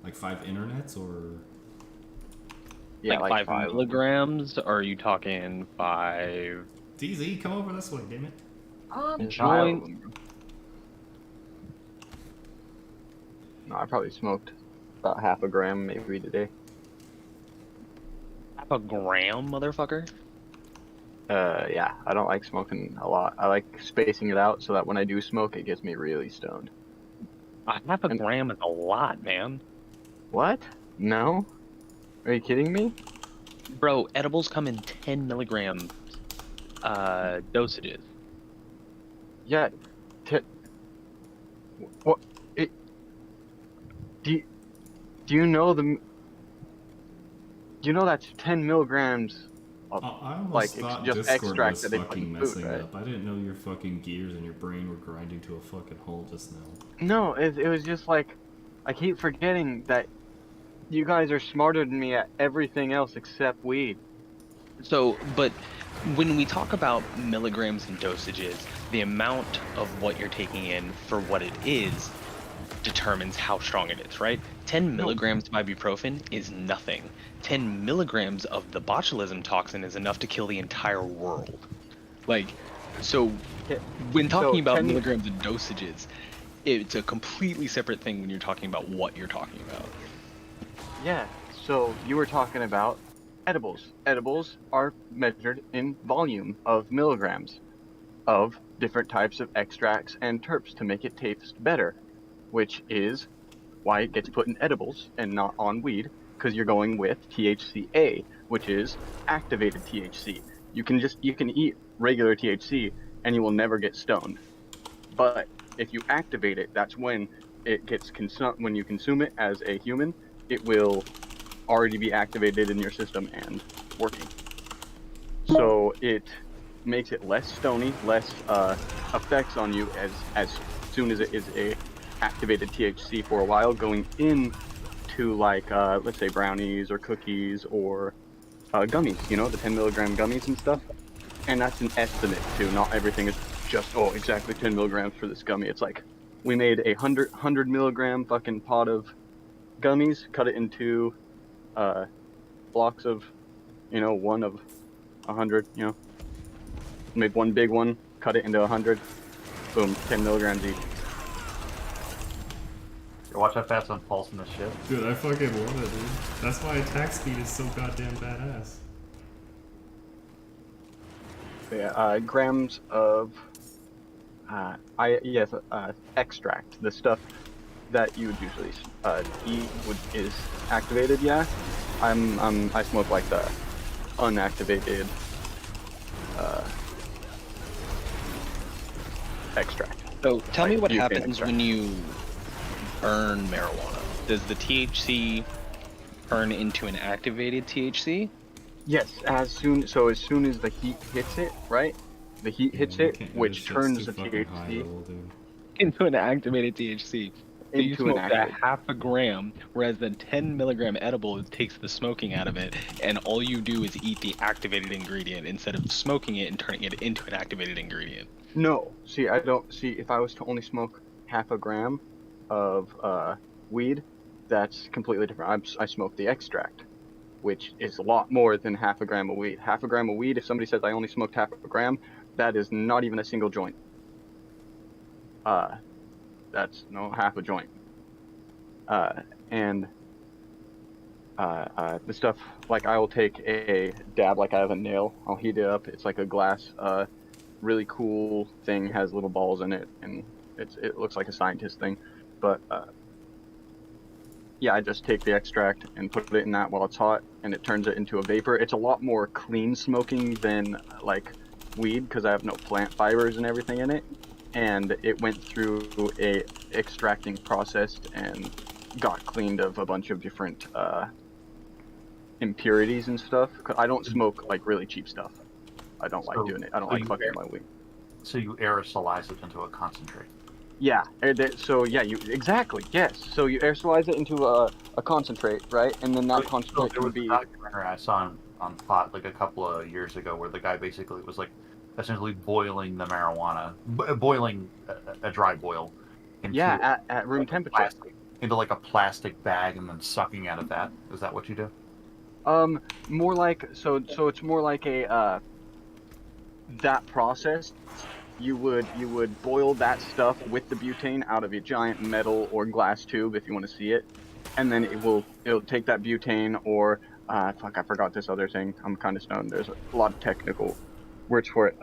Like 5 internets or? Yeah, like five. 5 milligrams, or are you talking 5 DZ, come over this way, damn it. There's 5 of joints? them. No, I probably smoked about half a gram maybe today. Half a gram, motherfucker? Yeah, I don't like smoking a lot. I like spacing it out so that when I do smoke, it gets me really stoned. Half a And gram is a lot, man. what? No? Are you kidding me? Bro, edibles come in 10 milligram dosages. Yeah. T what? It, do you, do you know the? Do you know that's 10 milligrams of I almost like thought just Discord extract was that they put in fucking food, messing right? up. I didn't know your fucking gears and your brain were grinding to a fucking halt just now. No, it was just like I keep forgetting that you guys are smarter than me at everything else except weed. So, but when we talk about milligrams and dosages, the amount of what you're taking in for what it is determines how strong it is, right? 10 No, milligrams of ibuprofen is nothing. 10 milligrams of the botulism toxin is enough to kill the entire world. Like, so yeah, when so talking about 10. milligrams and dosages, it's a completely separate thing when you're talking about what you're talking about. Yeah, so you were talking about edibles. Edibles are measured in volume of milligrams of different types of extracts and terps to make it taste better, which is why it gets put in edibles and not on weed, because you're going with THCA, which is activated THC. You can eat regular THC and you will never get stoned. But if you activate it, that's when it gets when you consume it as a human, it will already be activated in your system and working. So it makes it less stony, less effects on you as soon as it is a activated THC for a while, going into like let's say brownies or cookies or gummies. You know, the 10 milligram gummies and stuff. And that's an estimate too. Not everything is just exactly 10 milligrams for this gummy. It's like we made a 100 milligram fucking pot of gummies, cut it into blocks of, one of 100, made one big one, cut it into 100, boom, 10 milligrams each. Watch how fast I'm pulsing this shit. Dude, I fucking love it, dude. That's why attack speed is so goddamn badass. But yeah, grams of, extract, the stuff that you would usually eat is activated. Yeah, I smoke like the unactivated extract. So tell me Like what butane happens extract. when you burn marijuana. Does the THC turn into an activated THC? Yes, as soon as the heat hits it, right? The heat hits I it, can't do this which shit, turns it's the too fucking high THC level, dude. Into an activated THC. So you into an smoke that active. half a gram, whereas the 10 milligram edible takes the smoking out of it, and all you do is eat the activated ingredient instead of smoking it and turning it into an activated ingredient. No, see, I don't see. If I was to only smoke half a gram of weed, that's completely different. I smoke the extract, which is a lot more than half a gram of weed. Half a gram of weed, if somebody says I only smoked half a gram, that is not even a single joint. That's no half a joint. And the stuff, like I will take a dab, like I have a nail, I'll heat it up. It's like a glass, really cool thing, has little balls in it, and it looks like a scientist thing. But yeah, I just take the extract and put it in that while it's hot, and it turns it into a vapor. It's a lot more clean smoking than like weed because I have no plant fibers and everything in it, and it went through a extracting process and got cleaned of a bunch of different impurities and stuff. I don't smoke like really cheap stuff. I don't like doing it. I don't like fucking my weed. So you aerosolize it into a concentrate. Yeah. So yeah, you exactly yes. So you aerosolize it into a concentrate, right? And then that concentrate There was would be. a documentary I saw on pot like a couple of years ago where the guy basically was like essentially boiling the marijuana, boiling a dry boil. Into Yeah, at room temperature. plastic, into like a plastic bag and then sucking out of that. Is that what you do? More like so it's more like a that process. You would boil that stuff with the butane out of a giant metal or glass tube if you want to see it, and then it'll take that butane or fuck, I forgot this other thing. I'm kind of stoned. There's a lot of technical words for it.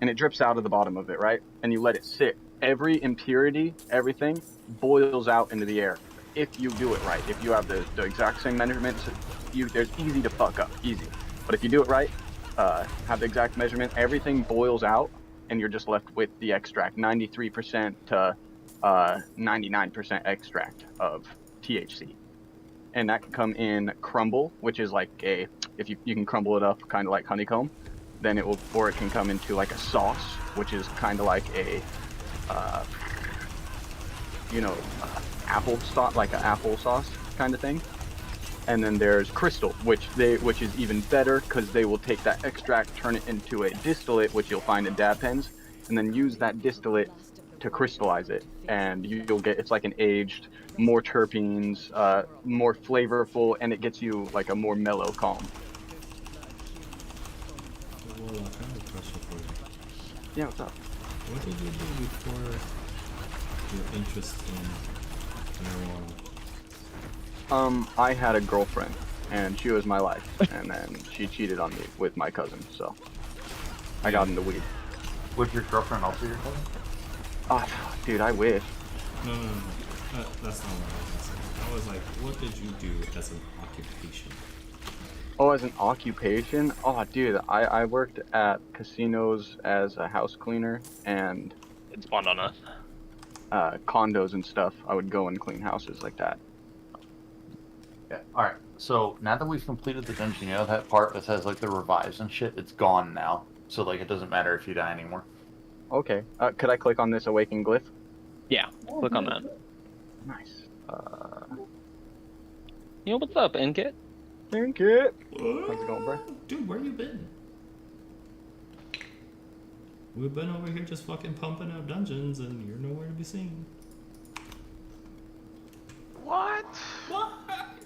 And it drips out of the bottom of it, right? And you let it sit. Every impurity, everything boils out into the air if you do it right. If you have the exact same measurements, there's easy to fuck up, easy. But if you do it right, have the exact measurement, everything boils out, and you're just left with the extract, 93% to 99% extract of THC. And that can come in crumble, which is like if you can crumble it up kind of like honeycomb, then it will, or it can come into like a sauce, which is kind of like a, apple sauce, like an applesauce kind of thing. And then there's crystal, which is even better because they will take that extract, turn it into a distillate, which you'll find in dab pens, and then use that distillate to crystallize it. And you'll get, it's like an aged, more terpenes, more flavorful, and it gets you like a more mellow calm. Warlock, I have a question for you. Yeah, what's up? What did you do before your interest in marijuana? I had a girlfriend, and she was my life, and then she cheated on me with my cousin, so I got into weed. Was your girlfriend also your cousin? Oh, dude, I wish. No. That's not what I was asking. I was like, what did you do as an occupation? Oh, as an occupation? Oh, dude, I worked at casinos as a house cleaner and It spawned on us. condos and stuff. I would go and clean houses like that. Yeah. Alright, so now that we've completed the dungeon, you know that part that says like the revives and shit? It's gone now. So like it doesn't matter if you die anymore. Okay. Could I click on this awaken glyph? Yeah, click on that. Nice. Yo, what's up, Inkit? Thank it. How's it going, bro? Dude, where you been? We've been over here just fucking pumping out dungeons and you're nowhere to be seen. What? What?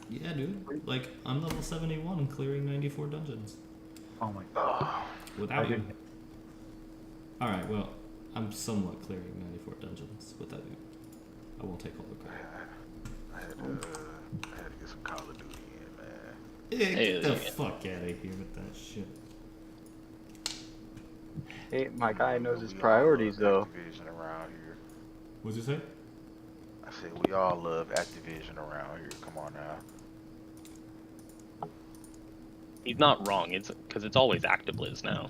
Yeah, dude. Like, I'm level 71 and clearing 94 dungeons. Oh my god. Without you. Alright, well, I'm somewhat clearing 94 dungeons without you. I won't take all the credit. I had to get some Call of Duty in, man. Yeah, get the Hey, fuck out of here with that shit. Hey, my guy knows his We all priorities, love though. Activision around here. What'd you say? I said we all love Activision around here. Come on now. He's not wrong. It's because it's always ActiBliz now.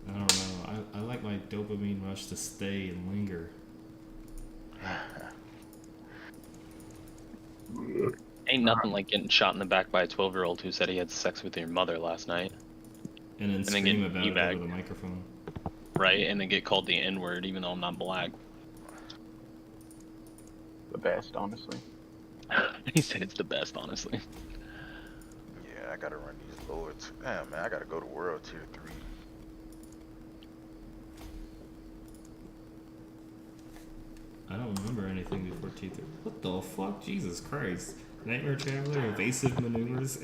I don't know. I like my dopamine rush to stay and linger. Ain't nothing like getting shot in the back by a 12-year-old who said he had sex with your mother last night, And then then scream get about it teabagged. over the microphone. right? And then get called the N-word even though I'm not black. The best, honestly. He said it's the best, honestly. Yeah, I gotta run these lords. Damn, man, I gotta go to World Tier 3. I don't remember anything before T3. What the fuck? Jesus Christ. Nightmare Traveler, Evasive Maneuvers,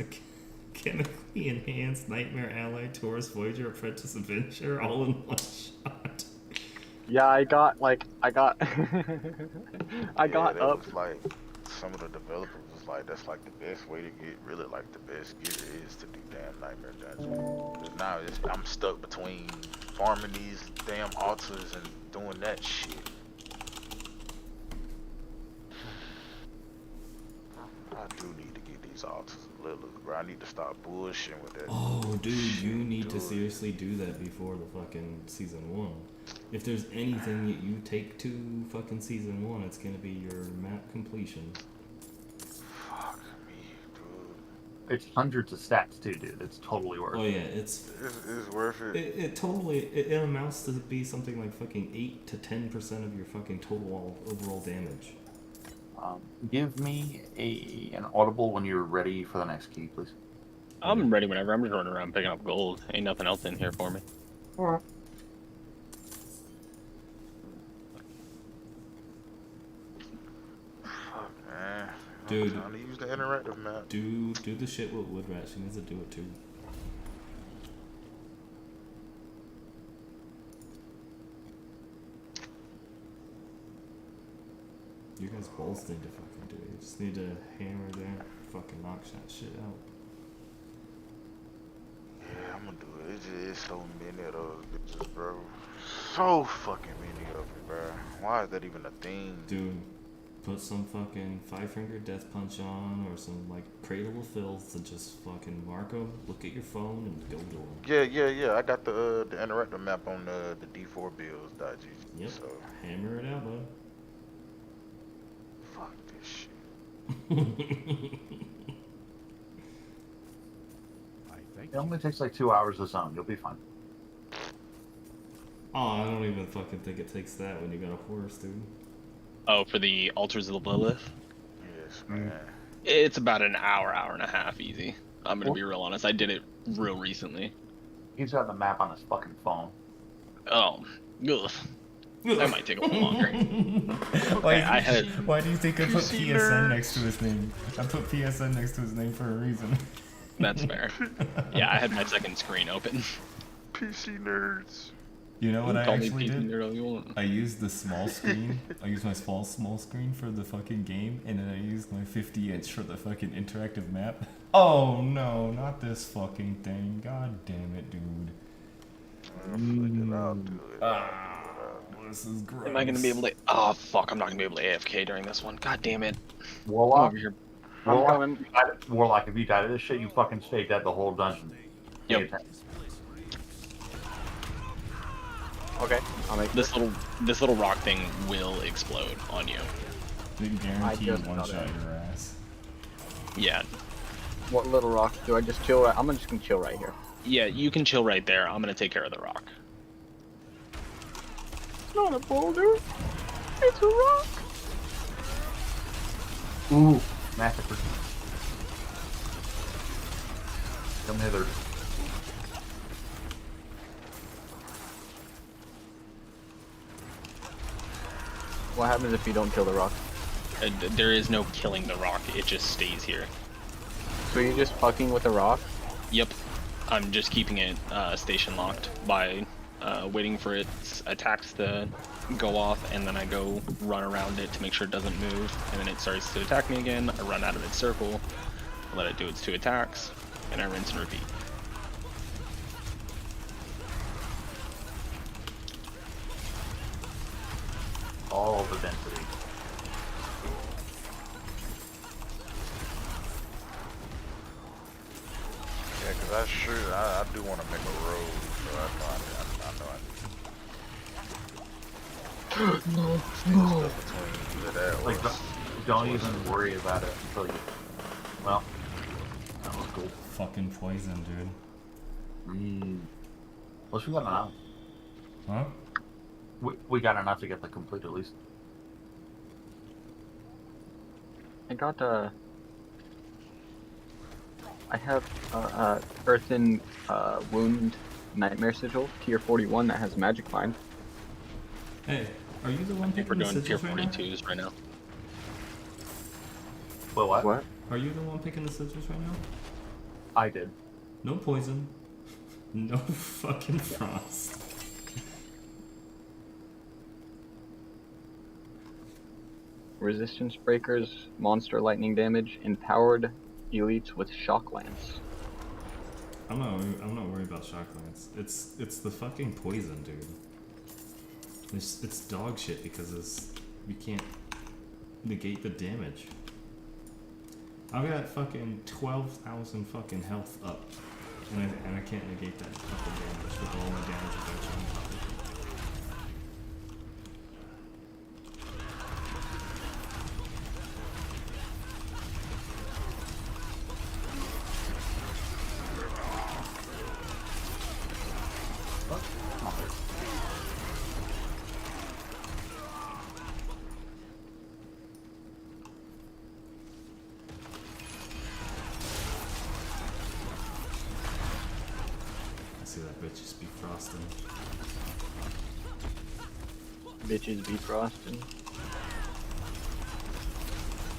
Chemically Enhanced, Nightmare Ally, Taurus Voyager, Apprentice Adventure, all in one shot. Yeah, I got I got That up. was like, some of the developers was like, that's like the best way to get, really like the best gear is to do damn Nightmare Dungeon. 'Cause now I'm stuck between farming these damn altars and doing that shit. I do need to get these altars a little, bro. I need to stop bullshitting with that. Oh, dude, you need to Dude. seriously do that before the fucking season 1. If there's anything that you take to fucking season 1, it's gonna be your map completion. Fuck me, dude. It's hundreds of stats too, dude. It's totally worth Oh it. yeah, it's It's worth it. it totally it amounts to be something like fucking 8 to 10% of your fucking total overall damage. Give me an audible when you're ready for the next key, please. I'm ready whenever. I'm just running around picking up gold. Ain't nothing else in here for me. Alright. Fuck, man. Dude. I'm trying to use the interactive map. Do the shit with Wood Rat. She needs to do it too. You guys both need to fucking do it. You just need to hammer there, fucking knock that shit out. Yeah, I'm gonna do it. It's so many of those bitches, bro. So fucking many of them, bro. Why is that even a thing? Dude, put some fucking 5-finger death punch on, or some like Cradle of Filth, and just fucking mark them, look at your phone, and go do them. Yeah. I got the interactive map on the D4 builds, .gg. Yep. So Hammer it out, bud. fuck this shit. It only takes like 2 hours to zone. You'll be fine. Oh, I don't even fucking think it takes that when you got a horse, dude. Oh, for the Altars of the Lilith? Yes, man. It's about an hour and a half easy. I'm gonna be real honest. I did it real recently. He's got the map on his fucking phone. Oh, ugh. That might take a little longer. Why do you think I put PC PSN nerds. next to his name? I put PSN next to his name for a reason. That's fair. Yeah, I had my second screen open. PC nerds. You know what I Call me actually PC did? nerd all you want. I used the small screen. I used my small screen for the fucking game, and then I used my 50-inch for the fucking interactive map. Oh no, not this fucking thing. God damn it, dude. I'll do it. This is gross. Am I gonna be able to? Oh fuck! I'm not gonna be able to AFK during this one. God damn it! I'm Warlock, over here. I'm coming. Warlock, if you die to this shit, you fucking stay dead the whole dungeon. Yep. Okay, I'll make This little rock thing will explode on you. They guarantee just one got shot it. your ass. Yeah, What little rock? Do I just chill? I'm just gonna chill right here. yeah. You can chill right there. I'm gonna take care of the rock. It's not a boulder. It's a rock. Ooh, massacre. Come hither. What happens if you don't kill the rock? There is no killing the rock. It just stays here. So you're just fucking with the rock? Yep. I'm just keeping it station locked by waiting for its attacks to go off, and then I go run around it to make sure it doesn't move, and then it starts to attack me again. I run out of its circle, let it do its 2 attacks, and I rinse and repeat. All the density. Yeah, cause I do want to make a road, so I know I need stuff between that or Like, don't even worry about it until you. Well, that was cool. Fucking poison, dude. Plus, we got enough. Huh? We got enough to get the complete at least. I got I have Earthen Wound Nightmare Sigil, tier 41 that has Magic Mind. Hey, are you the one We're picking the doing tier sigils right now? 42s right now. Well, what? What? Are you the one picking the sigils right now? I did. No poison. No fucking frost. Resistance breakers, monster lightning damage, empowered elites with shock lance. I'm not worried about shock lance. It's the fucking poison, dude. It's dog shit because you can't negate the damage. I've got fucking 12,000 fucking health up, and I can't negate that fucking damage with all my damage reduction on top of it. I see that bitch just be frosting. Bitches be frosting.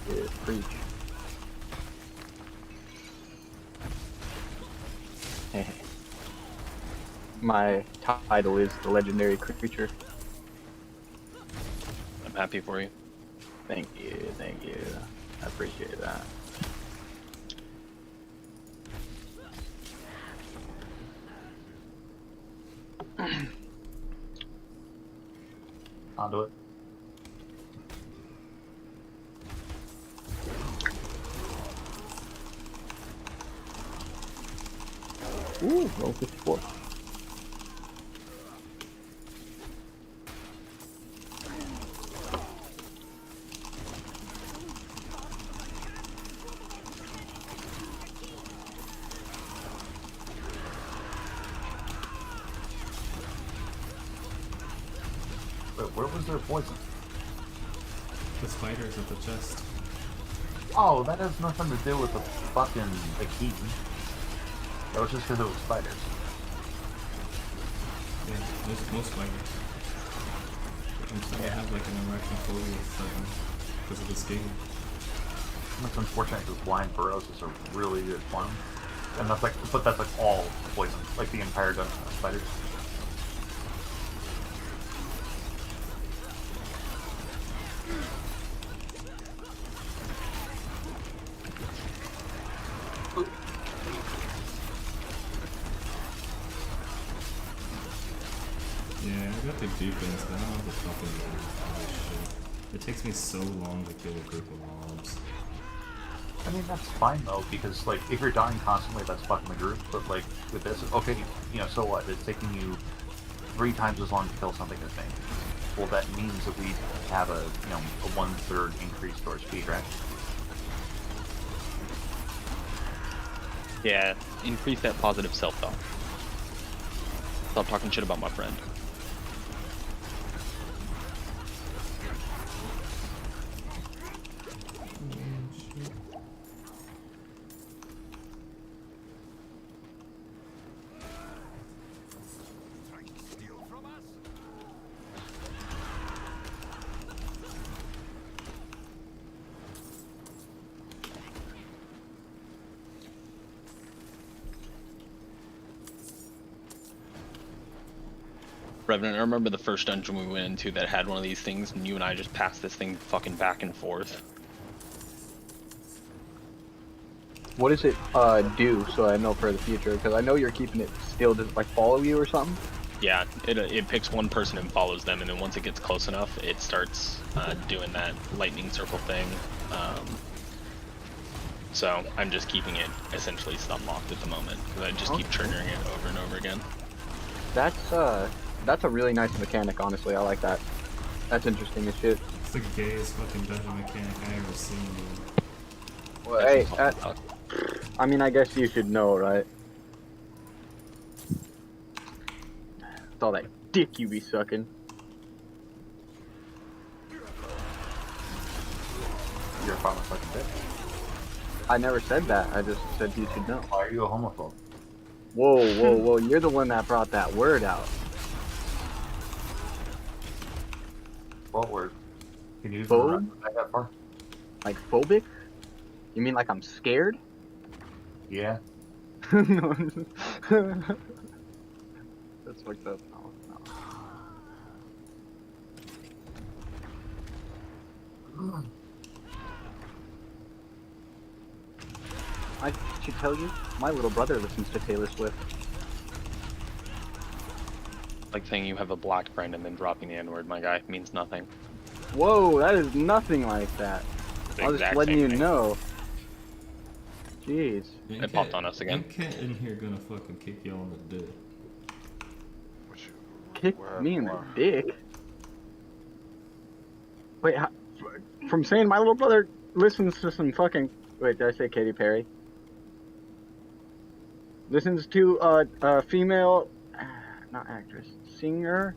Yeah, preach. My title is the legendary creature. I'm happy for you. Thank you. I appreciate that. I'll do it. Ooh, roll 54. Wait, where was their poison? The spiders at the chest. Oh, that has nothing to do with the fucking the key. That was just because it was spiders. Yeah, most spiders. I'm starting to have like an arachnophobia sudden because of this game. It's unfortunate because blind burrows is a really good farm. And that's like, but that's like all poison, like the entire dungeon of spiders. Yeah, I got the deepens, but I don't have the fucking gear for this shit. It takes me so long to kill a group of mobs. I mean, that's fine though, because like, if you're dying constantly, that's fucking the group, but like, with this, okay, you know, so what? It's taking you 3 times as long to kill something as me. Well, that means that we have a, you know, a 1/3 increase to our speed, right? Yeah, increase that positive self-talk. Stop talking shit about my friend. Revenant, I remember the first dungeon we went into that had one of these things, and you and I just passed this thing fucking back and forth. What does it do so I know for the future? Because I know you're keeping it still. Does it like follow you or something? Yeah, it picks one person and follows them, and then once it gets close enough, it starts doing that lightning circle thing. So I'm just keeping it essentially stun locked at the moment, because I just keep triggering it over and over again. That's a really nice mechanic, honestly. I like that. That's interesting as shit. It's the gayest fucking dungeon mechanic I ever seen, dude. Well, hey, I mean, I guess you should know, right? It's all that dick you be sucking. You're a fucking fucking bitch. I never said that. I just said you should know. Why are you a homophobe? Whoa. You're the one that brought that word out. What word? Can you even Phobe? remember that far? Like phobic? You mean like I'm scared? Yeah. No. That's fucked up. No. I should tell you, my little brother listens to Taylor Swift. Like saying you have a black friend and then dropping the N-word, my guy, means nothing. Whoa, that is nothing like that. The I was just exact letting same you thing. know. Jeez. It popped on us again. Ain't Cat in here gonna fucking kick y'all in the dick. What you, Kick what me in the happened? dick? Wait, from saying my little brother listens to some fucking... Wait, did I say Katy Perry? Listens to a female... not actress. Singer?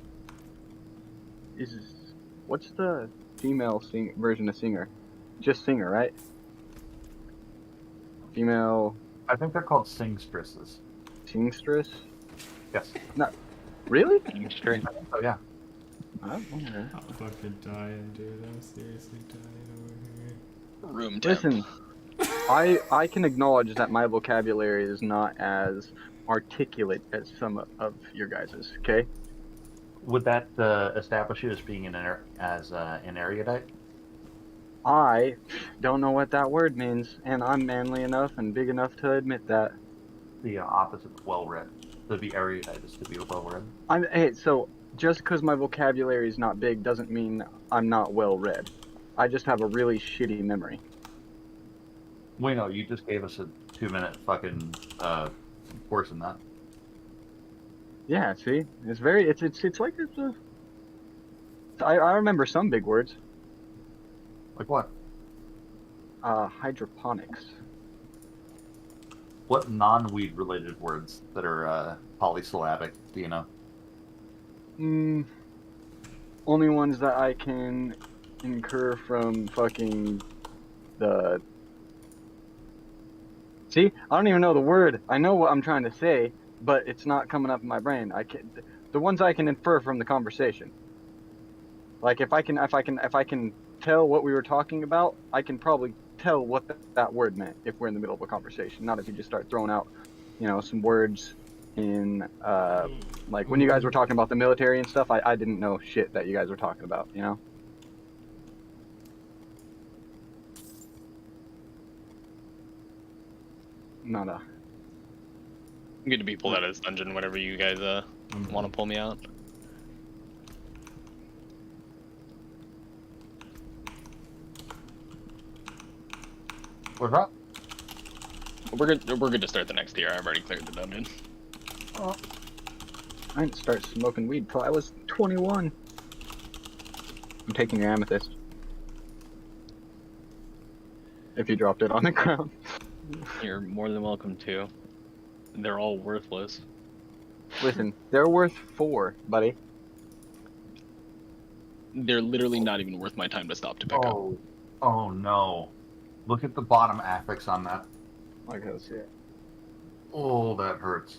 What's the female version of singer? Just singer, right? Female... I think they're called singstresses. Singstress? Yes. Not... Really? Straight. I think so, yeah. Oh, okay. I'm fucking dying, dude. I'm seriously dying over here. Room temp. Listen, I can acknowledge that my vocabulary is not as articulate as some of your guys's. Okay. Would that establish you as being an erudite? I don't know what that word means, and I'm manly enough and big enough to admit that. The opposite of well-read. To be erudite is to be well-read. Hey, so just because my vocabulary is not big doesn't mean I'm not well read. I just have a really shitty memory. Wait, no, you just gave us a 2-minute fucking course in that. Yeah, see, it's very, it's like it's a. I remember some big words. Like what? Hydroponics. What non-weed related words that are polysyllabic do you know? Only ones that I can incur from fucking the. See, I don't even know the word. I know what I'm trying to say, but it's not coming up in my brain. The ones I can infer from the conversation. Like if I can tell what we were talking about, I can probably tell what that word meant if we're in the middle of a conversation. Not if you just start throwing out, some words in like when you guys were talking about the military and stuff. I didn't know shit that you guys were talking about. Nada. I'm good to be pulled out of this dungeon whenever you guys want to pull me out. What's up? We're good to start the next tier. I've already cleared the dungeon. Oh. I didn't start smoking weed till I was 21. I'm taking your amethyst. If you dropped it on the ground. You're more than welcome to. They're all worthless. Listen, they're worth 4, buddy. They're literally not even worth my time to stop to pick up. Oh no. Look at the bottom affix on that. I gotta see it. Oh, that hurts.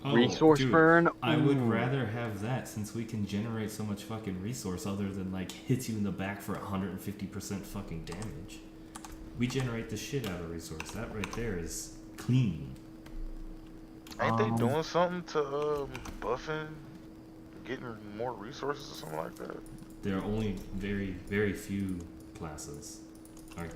Resource burn? I would rather have that since we can generate so much fucking resource other than like hits you in the back for 150% fucking damage. We generate the shit out of resource. That right there is clean. Ain't they doing something to buffing, getting more resources or something like that? There are only very, very few classes are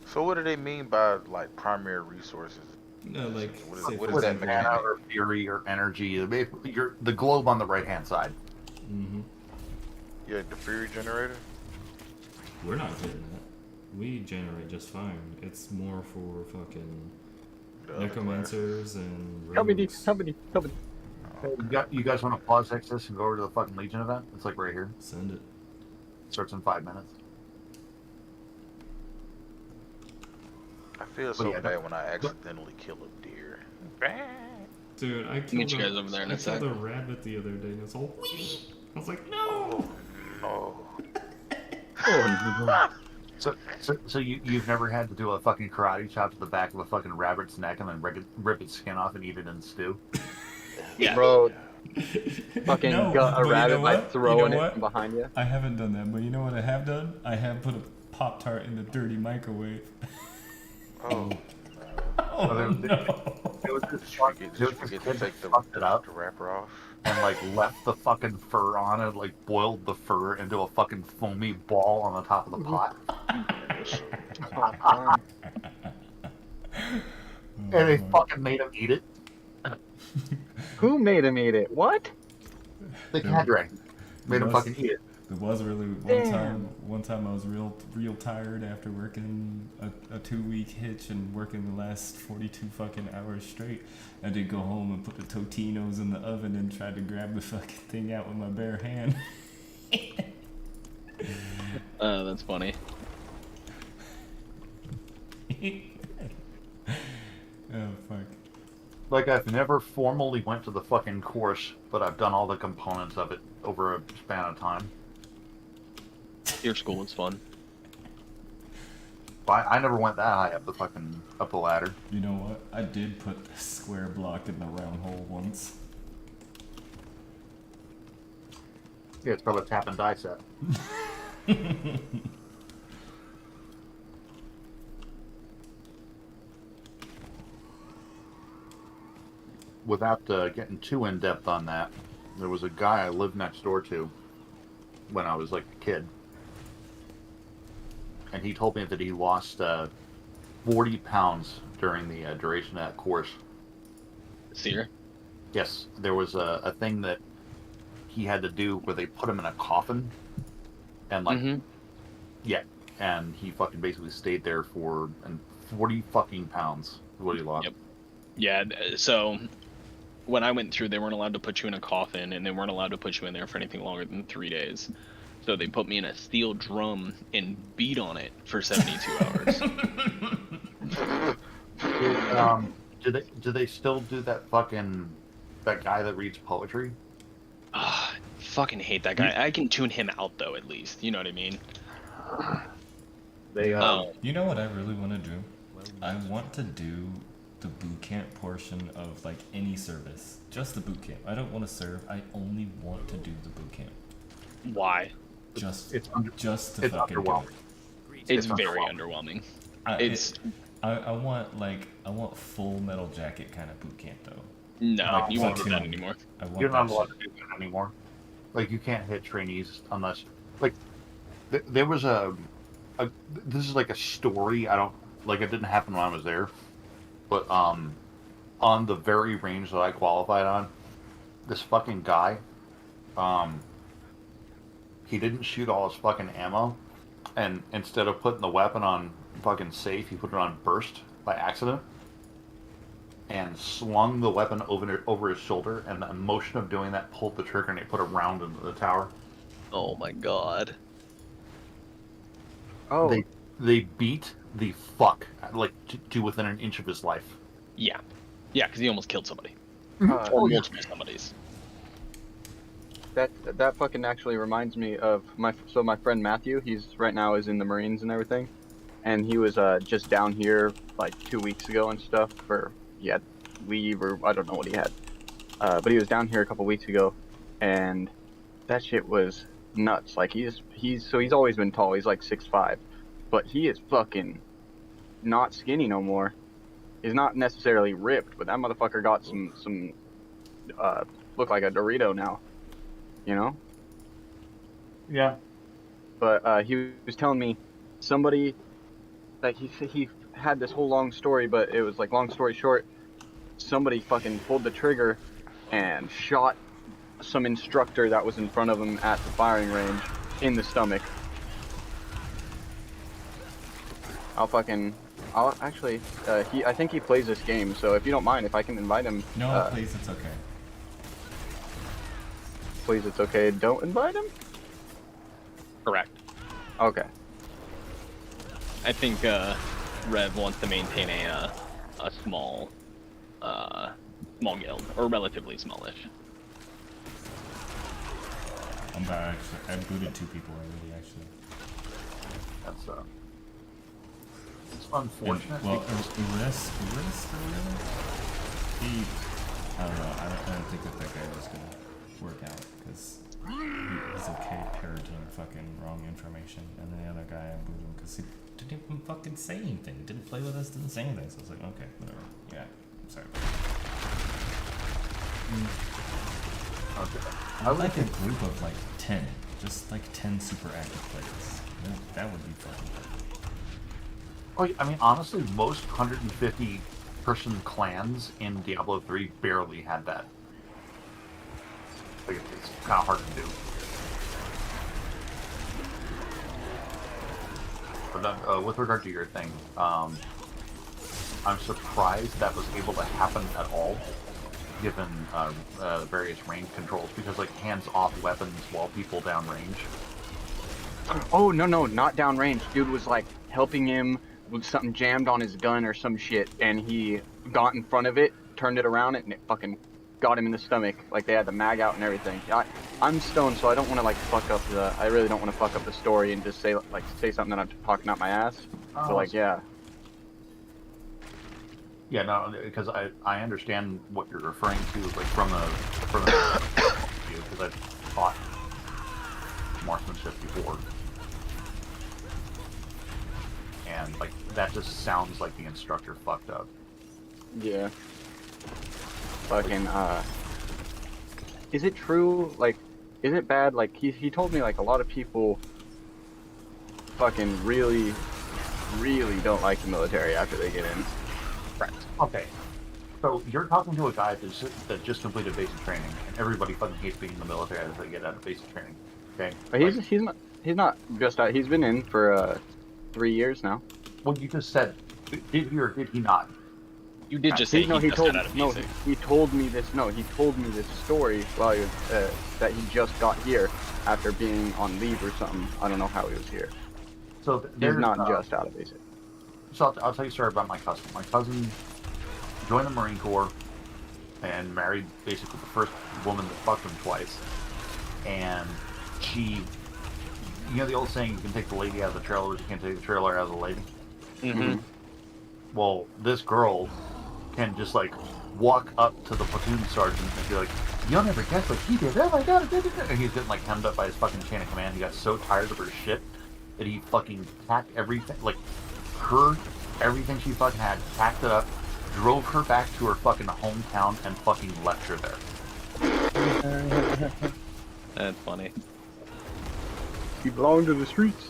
So what do they mean by like primary resources? no, like what is that Mana mechanic? or fury or energy? The globe on the right hand side. Mm-hmm. Yeah, the fury generator. We're not getting that. We generate just fine. It's more for fucking The other necromancers and Help me, rogues. help me. You guys want to pause Exodus and go over to the fucking Legion event? It's like right here. Send it. Starts in 5 minutes. I feel so bad when I accidentally kill a deer. Dude, I Get killed you guys over there in a sec. a rabbit the other day and it was all wee. I was like, no! No. So you've never had to do a fucking karate chop to the back of a fucking rabbit's neck and then rip its skin off and eat it in stew? Yeah. Bro, fucking No, got but a you rabbit know by what? throwing You know it what? from behind you. I haven't done that, but you know what I have done? I have put a Pop-Tart in the dirty microwave. Oh. Oh, there- no. It was this Did you forget to take the fucked it up wrapper off? and like left the fucking fur on it, like boiled the fur into a fucking foamy ball on the top of the pot. And they fucking made him eat it. Who made him eat it? What? The cadre made him fucking eat it. It was really Damn. one time I was real tired after working a 2-week hitch and working the last 42 fucking hours straight. I did go home and put the Totinos in the oven and tried to grab the fucking thing out with my bare hand. That's funny. Oh fuck. Like, I've never formally went to the fucking course, but I've done all the components of it over a span of time. Your school was fun. I never went that high up the ladder. You know what? I did put a square block in the round hole once. Yeah, it's probably a tap and die set. without getting too in depth on that, there was a guy I lived next door to when I was like a kid, and he told me that he lost 40 pounds during the duration of that course. Seer? Yes, there was a thing that he had to do where they put him in a coffin, and like, yeah, and he fucking basically stayed there for 40 fucking pounds is what he lost. Yep. Yeah, so when I went through, they weren't allowed to put you in a coffin, and they weren't allowed to put you in there for anything longer than 3 days. So they put me in a steel drum and beat on it for 72 hours. Do they still do that guy that reads poetry? Fucking hate that guy. I can tune him out though, at least. You know what I mean? They You know what I really want to do? I want to do the boot camp portion of like any service. Just the boot camp. I don't want to serve. I only want to do the boot camp. Why? Just to it's fucking do underwhelming. it. It's very underwhelming. I want full metal jacket kind of boot camp though. No, Like, you won't do that platoon. anymore. I want You're not that allowed shit. to do that anymore. Like, you can't hit trainees unless, like, there was this is like a story. I don't, like, it didn't happen when I was there, but on the very range that I qualified on, this fucking guy, he didn't shoot all his fucking ammo, and instead of putting the weapon on fucking safe, he put it on burst by accident, and slung the weapon over his shoulder, and the motion of doing that pulled the trigger, and he put a round into the tower. Oh my god. oh, They beat the fuck, like, to within an inch of his life. Yeah. Yeah, because he almost killed somebody. uh, Or multiple somebodies. that fucking actually reminds me of my friend Matthew. He's right now is in the Marines and everything, and he was just down here like 2 weeks ago and stuff he had leave or I don't know what he had, but he was down here a couple weeks ago, and that shit was nuts. Like he's always been tall. He's like 6'5", but he is fucking not skinny no more. He's not necessarily ripped, but that motherfucker got some look like a Dorito now, you know. Yeah. But he was telling me somebody, like he had this whole long story, but it was like, long story short, somebody fucking pulled the trigger and shot some instructor that was in front of him at the firing range in the stomach. I'll actually, I think he plays this game, so if you don't mind, if I can invite him. No, please, it's okay. Please, it's okay. Don't invite him? Correct. Okay. I think Rev wants to maintain a small guild, or relatively smallish. I'm back. I booted 2 people already, actually. That's it's unfortunate. Well, because Uris, he, I don't know. I don't think that guy was gonna work out because he's okay parroting fucking wrong information, and then the other guy I booted him because he didn't even fucking say anything. Didn't play with us. Didn't say anything. So I was like, okay, whatever. Yeah, I'm sorry. Okay. I would like a group of like 10, just like 10 super active players. That would be fucking good. Oh, I mean, honestly, most 150 person clans in Diablo 3 barely had that. Like, it's kind of hard to do. But with regard to your thing, I'm surprised that was able to happen at all, given various range controls, because like hands-off weapons while people downrange. Oh, no, not downrange. Dude was like helping him with something jammed on his gun or some shit, and he got in front of it, turned it around, and it fucking got him in the stomach. Like, they had the mag out and everything. I'm stoned, so I don't want to like fuck up I really don't want to fuck up the story and just say something that I'm talking out my ass. So like, yeah. Yeah, no, because I understand what you're referring to, like from the view, because I've taught marksmanship before, and like that just sounds like the instructor fucked up. Yeah. fucking is it true? Like, is it bad? Like he told me like a lot of people fucking really don't like the military after they get in. Correct. Okay. So you're talking to a guy that just completed basic training, and everybody fucking hates being in the military as they get out of basic training. Okay. But he's not just out. He's been in for 3 years now. Well, you just said, did he or did he not? You did just say he just told got out of no basic. he told me this story while he was that he just got here after being on leave or something. I don't know how he was here. So He's there's not just out of basic. So I'll tell you a story about my cousin. My cousin joined the Marine Corps and married basically the first woman that fucked him twice. And she, you know the old saying, you can take the lady out of the trailer, but you can't take the trailer out of the lady? Mm-hmm. Well, this girl can just like walk up to the platoon sergeant and be like, "You'll never guess what he did. Oh my god!" And he's getting like hemmed up by his fucking chain of command. He got so tired of her shit that he fucking packed everything, like everything she fucking had, packed it up, drove her back to her fucking hometown, and fucking left her there. That's funny. He belonged to the streets.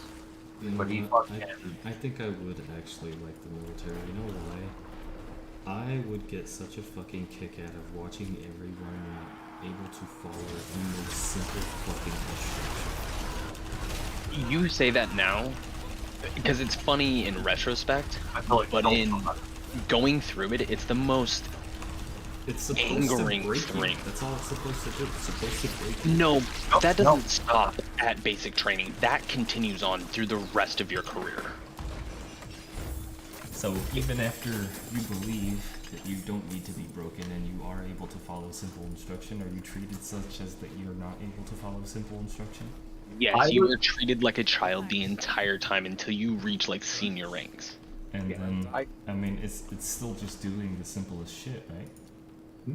You know But he what? fucking- I think I would actually like the military. You know why? I would get such a fucking kick out of watching everyone able to follow the most simple fucking instruction. You say that now because it's funny in retrospect, I feel like but in going through it, it's the most It's supposed angering to break thing. you. That's all it's supposed to do. It's supposed to break you. No, that no. doesn't stop at basic training. That continues on through the rest of your career. So even after you believe that you don't need to be broken and you are able to follow simple instruction, are you treated such as that you're not able to follow simple instruction? Yes, you were treated like a child the entire time until you reach like senior ranks. And Yeah, then, I- mean, it's still just doing the simplest shit, right?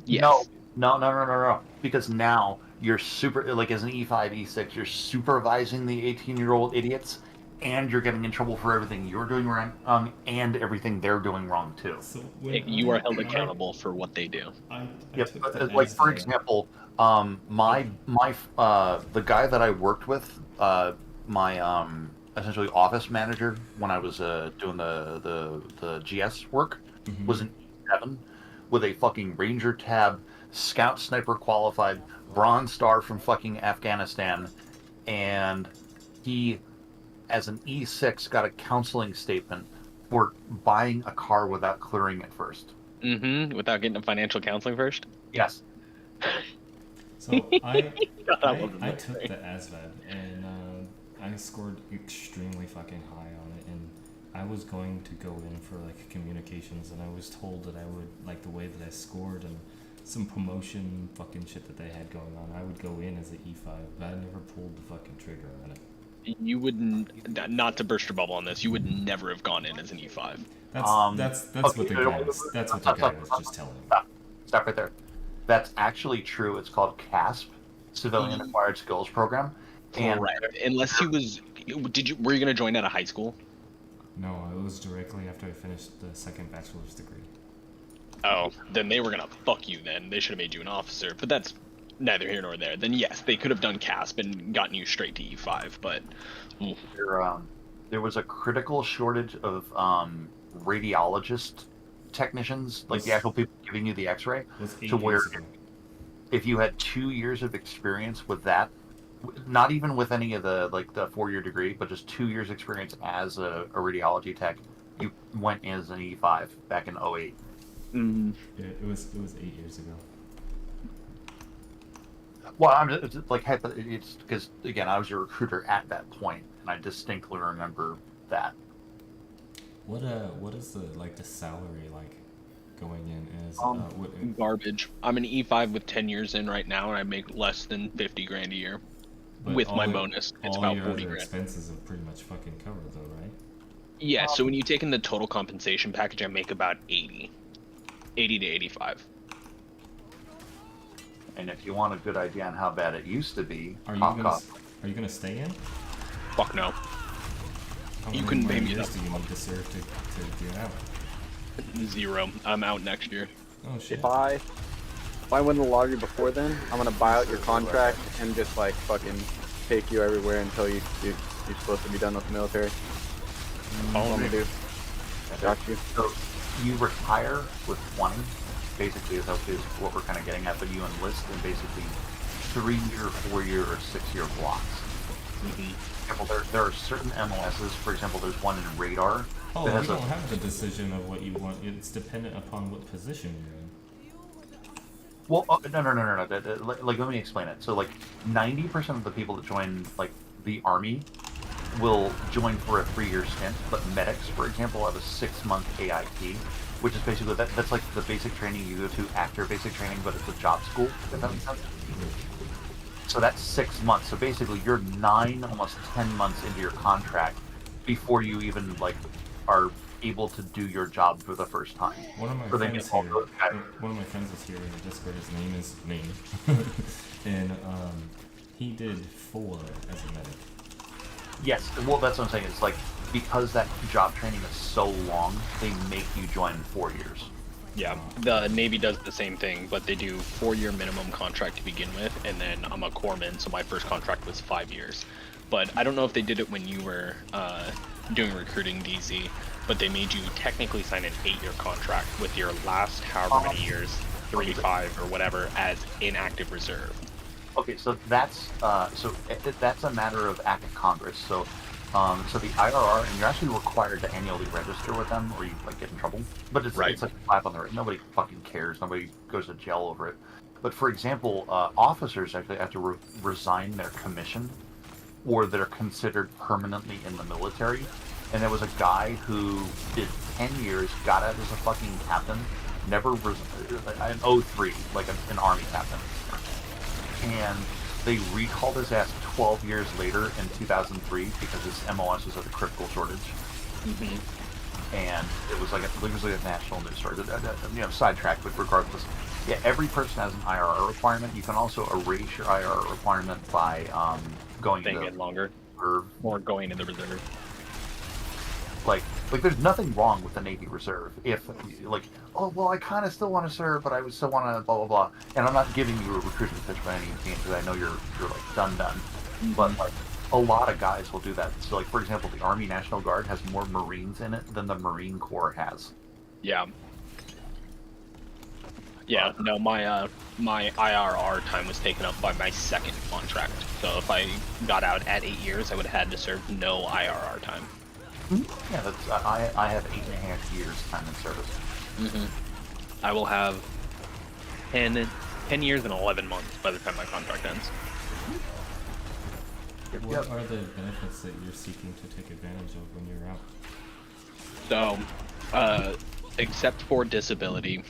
Yes. No. Because now you're super, like as an E5, E6, you're supervising the 18-year-old idiots, and you're getting in trouble for everything you're doing wrong, and everything they're doing wrong too. So when You are held accountable for what they do. I Yep. took the Like for ASVAB. example, the guy that I worked with, my essentially office manager when I was doing the GS work, Mhm. was an E7 with a fucking Ranger tab, Scout Sniper qualified, Bronze Star from fucking Afghanistan, and he, as an E6, got a counseling statement for buying a car without clearing it first. Mm-hmm. Without getting a financial counseling first. Yes. So I wasn't I that took great. the ASVAB and I scored extremely fucking high on it, and I was going to go in for like communications, and I was told that I would, like the way that I scored and some promotion fucking shit that they had going on, I would go in as an E5, but I never pulled the fucking trigger on it. You wouldn't, not to burst your bubble on this, you would never have gone in as an E5. That's okay, what the guy was. That's what the guy was just telling me. Stop right there. That's actually true. It's called CASP, Civilian Acquired Skills Program. And Correct. Unless he was, were you going to join out of high school? No, it was directly after I finished the second bachelor's degree. Oh, then they were going to fuck you then. They should have made you an officer, but that's neither here nor there. Then yes, they could have done CASP and gotten you straight to E5, but... there was a critical shortage of radiologist technicians, like the actual people giving you the X-ray, It was 8 to where years ago. if you had 2 years of experience with that, not even with any of the like the 4-year degree, but just 2 years experience as a radiology tech, you went in as an E5 back in 08. Mm, Yeah, it was 8 years ago. Well, it's like it's because again, I was a recruiter at that point, and I distinctly remember that. What is the salary like going in as what, garbage. I'm an E5 with 10 years in right now, and I make less than 50 grand a year. but With my all bonus, it's all about your 40 other grand. expenses are pretty much fucking covered though, right? Yeah, so when you take in the total compensation package, I make about 80 to 85. And if you want a good idea on how bad it used to be, Are you gonna stay in? Fuck no. How You many couldn't more pay me years enough. do you need to serve to get out? 0. I'm out next year. Oh shit. If I If I win the lottery before then, I'm gonna buy out your contract and just like fucking take you everywhere until you're supposed to be done with the military. All I'm gonna do. Got you. So you retire with 20, basically is what we're kind of getting at, but you enlist in basically 3-year, 4-year, or 6-year blocks. For example, there are certain MLSs, for example, there's one in Radar. Oh, you don't have the decision of what you want. It's dependent upon what position you're in. Well, no. Like, let me explain it. So, like, 90% of the people that join, like, the Army will join for a 3-year stint, but medics, for example, have a 6-month AIP, which is basically, that's like the basic training you go to after basic training, but it's a job school, if that makes sense. So that's 6 months. So basically, you're 9, almost 10 months into your contract before you even, like, are able to do your job for the first time. One of my friends is here in the Discord. His name is me, and he did 4 as a medic. Yes, well, that's what I'm saying. It's like, because that job training is so long, they make you join 4 years. Yeah, the Navy does the same thing, but they do 4-year minimum contract to begin with, and then I'm a corpsman, so my first contract was 5 years. But I don't know if they did it when you were doing recruiting, DZ, but they made you technically sign an 8-year contract with your last however many years, 3, 5, or whatever, as inactive reserve. Okay, so that's a matter of act of Congress. So the IRR, and you're actually required to annually register with them, or you like get in trouble. But it's like a slap on the wrist. Nobody fucking cares. Nobody goes to jail over it. But for example, officers actually have to resign their commission, or they're considered permanently in the military. And there was a guy who did 10 years, got out as a fucking captain, never an 03, like an army captain. And they recalled his ass 12 years later in 2003 because his MOS was at a critical shortage. And it was like a national news story. Sidetracked, but regardless. Yeah, every person has an IRR requirement. You can also erase your IRR requirement by going Staying in longer. Or going in the reserve. Like there's nothing wrong with the Navy Reserve if, like, oh, well, I kind of still want to serve, but I still want to blah, blah, blah. And I'm not giving you a recruiting pitch by any means because I know you're like, done. But, like, a lot of guys will do that. So, like, for example, the Army National Guard has more Marines in it than the Marine Corps has. Yeah. Yeah, no, my IRR time was taken up by my second contract. So if I got out at 8 years, I would have had to serve no IRR time. Yeah, that's I have 8.5 years time in service. I will have 10 years and 11 months by the time my contract ends. What are the benefits that you're seeking to take advantage of when you're out? So, except for disability,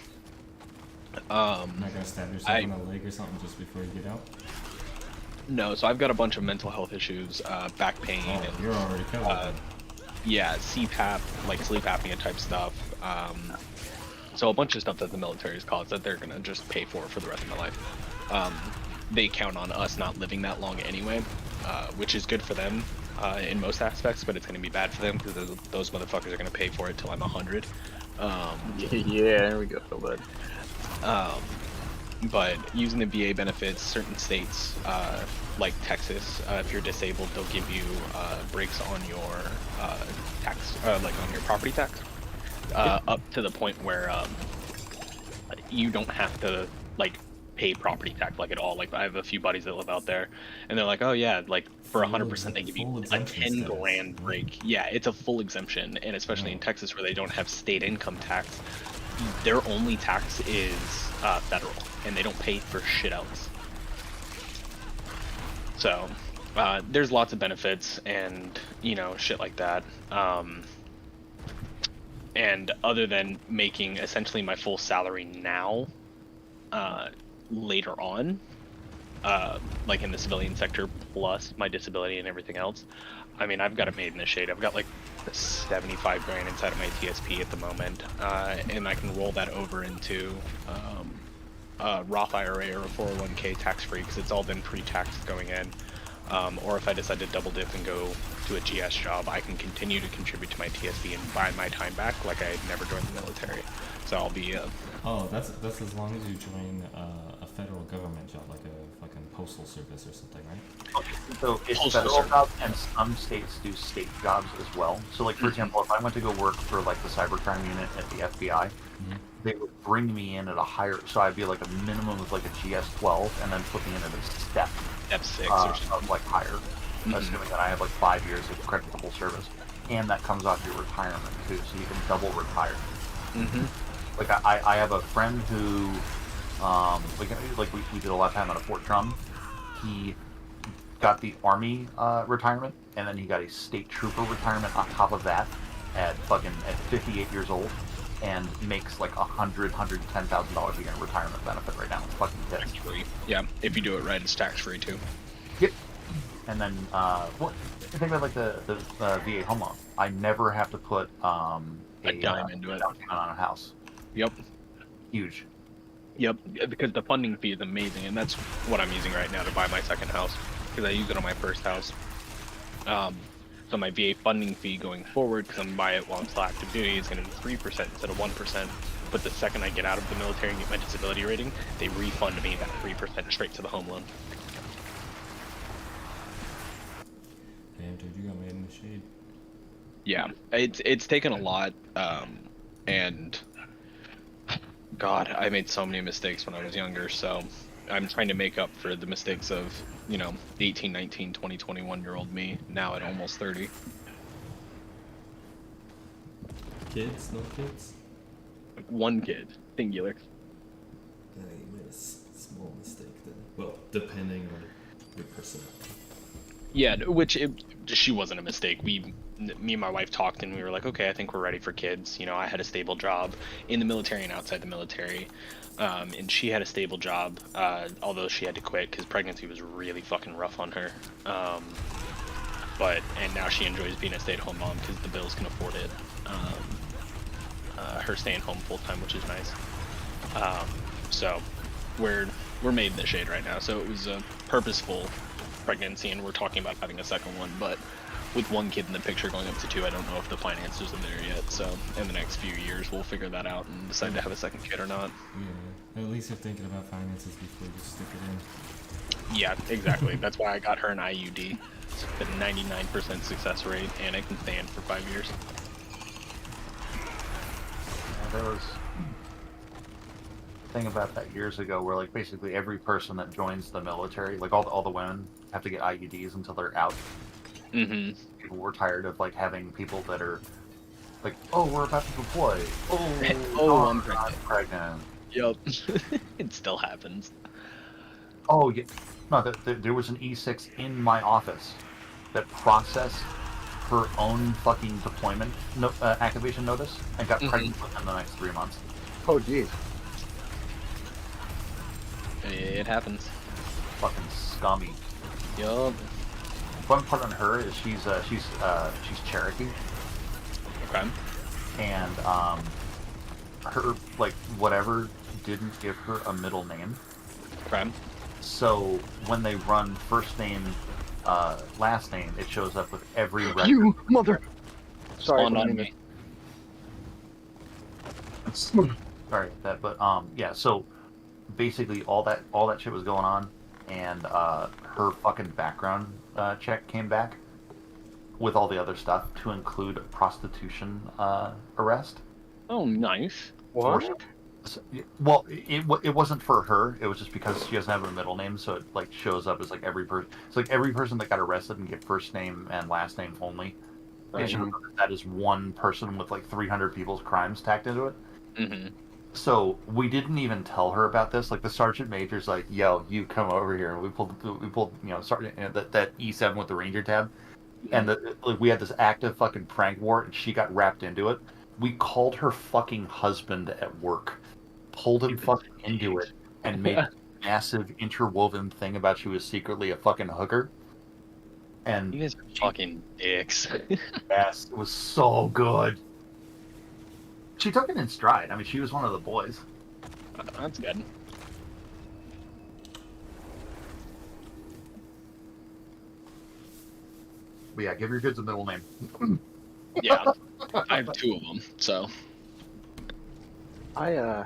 Am I gonna stab yourself in the leg or something just before you get out? No, so I've got a bunch of mental health issues, back pain. Oh, and, you're already covered. Yeah, CPAP, like sleep apnea type stuff. So a bunch of stuff that the military has caused that they're gonna just pay for the rest of my life. They count on us not living that long anyway, which is good for them in most aspects, but it's gonna be bad for them because those motherfuckers are gonna pay for it till I'm 100. Yeah, there we go, bud. But using the VA benefits, certain states, like Texas, if you're disabled, they'll give you breaks on your tax, like on your property tax, up to the point where you don't have to like pay property tax like at all. Like I have a few buddies that live out there, and they're like, oh yeah, like for 100% they give you a 10 grand break. Yeah, it's a full exemption, and especially in Texas where they don't have state income tax, their only tax is federal, and they don't pay for shit else. So there's lots of benefits and shit like that. And other than making essentially my full salary now, later on, like in the civilian sector plus my disability and everything else, I mean, I've got it made in the shade. I've got like 75 grand inside of my TSP at the moment, and I can roll that over into a Roth IRA or a 401k tax-free because it's all been pre-taxed going in. or if I decide to double dip and go to a GS job, I can continue to contribute to my TSD and buy my time back like I had never joined the military. So I'll be Oh, that's as long as you join a federal government job, like a postal service or something, right? So it's Postal federal service. jobs, and some states do state jobs as well. So, like, for example, if I went to go work for, like, the cybercrime unit at the FBI, they would bring me in at a higher, so I'd be, like, a minimum of, like, a GS-12, and then put me in at a step F6 or something. of, like, higher, assuming that I have, like, 5 years of creditable service. And that comes off your retirement, too, so you can double retire. Like, I have a friend who, we did a lot of time out of Fort Drum. He got the Army retirement, and then he got a state trooper retirement on top of that at 58 years old, and makes like $110,000 a year in retirement benefit right now. It's fucking Tax pissed. free. Yeah, if you do it right, it's tax free too. Yep. And then, think about like the VA home loan. I never have to put A dime into it. down payment on a house. Yep. Huge. Yep, because the funding fee is amazing, and that's what I'm using right now to buy my second house, because I used it on my first house. So my VA funding fee going forward, because I'm going to buy it while I'm still active duty, is going to be 3% instead of 1%. But the second I get out of the military and get my disability rating, they refund me that 3% straight to the home loan. Damn, dude, you got made in the shade. Yeah, it's taken a lot, and God, I made so many mistakes when I was younger, so I'm trying to make up for the mistakes of, 18, 19, 20, 21-year-old me, now at almost 30. Kids? No kids? One kid, singular. Yeah, you made a small mistake then. Well, depending on your personality. Yeah, she wasn't a mistake. Me and my wife talked, and we were like, okay, I think we're ready for kids. I had a stable job in the military and outside the military, and she had a stable job, although she had to quit because pregnancy was really fucking rough on her. And now she enjoys being a stay-at-home mom because the bills can afford it. Her staying home full-time, which is nice. So we're made in the shade right now. So it was a purposeful pregnancy, and we're talking about having a second one, but with one kid in the picture going up to 2, I don't know if the finances are there yet. So in the next few years, we'll figure that out and decide to have a second kid or not. Yeah, at least you're thinking about finances before you stick it in. Yeah, exactly. That's why I got her an IUD. It's a 99% success rate, and it can stand for 5 years. Yeah, there was a thing about that years ago where, like, basically every person that joins the military, like all the women have to get IUDs until they're out. Mm-hmm. People were tired of, like, having people that are like, oh, we're about to deploy. Oh, I'm pregnant. Yep. It still happens. Oh, yeah. No, there was an E6 in my office that processed her own fucking deployment activation notice and got pregnant within the next 3 months. Oh, jeez. It happens. Fucking scummy. Yup. One part on her is she's Cherokee, Okay. and her, like, whatever didn't give her a middle name. Okay. So when they run first name, last name, it shows up with every record. You mother. Sorry, Spawned on me. Sorry, that, but yeah. So basically, all that shit was going on, and her fucking background check came back with all the other stuff to include a prostitution arrest. Oh, nice. What? Well, it wasn't for her. It was just because she doesn't have a middle name, so it, like, shows up as, like, every person. It's like every person that got arrested and get first name and last name only. Right. It shows up that is one person with, like, 300 people's crimes tacked into it. Mm-hmm. So we didn't even tell her about this. Like, the sergeant major's like, "Yo, you come over here." And we pulled, sergeant, that E7 with the ranger tab, and we had this active fucking prank war, and she got wrapped into it. We called her fucking husband at work, pulled him fucking into it, and made a massive interwoven thing about she was secretly a fucking hooker. And You guys are fucking dicks. yes, it was so good. She took it in stride. I mean, she was one of the boys. That's good. But yeah, give your kids a middle name. Yeah, I have 2 of them, so I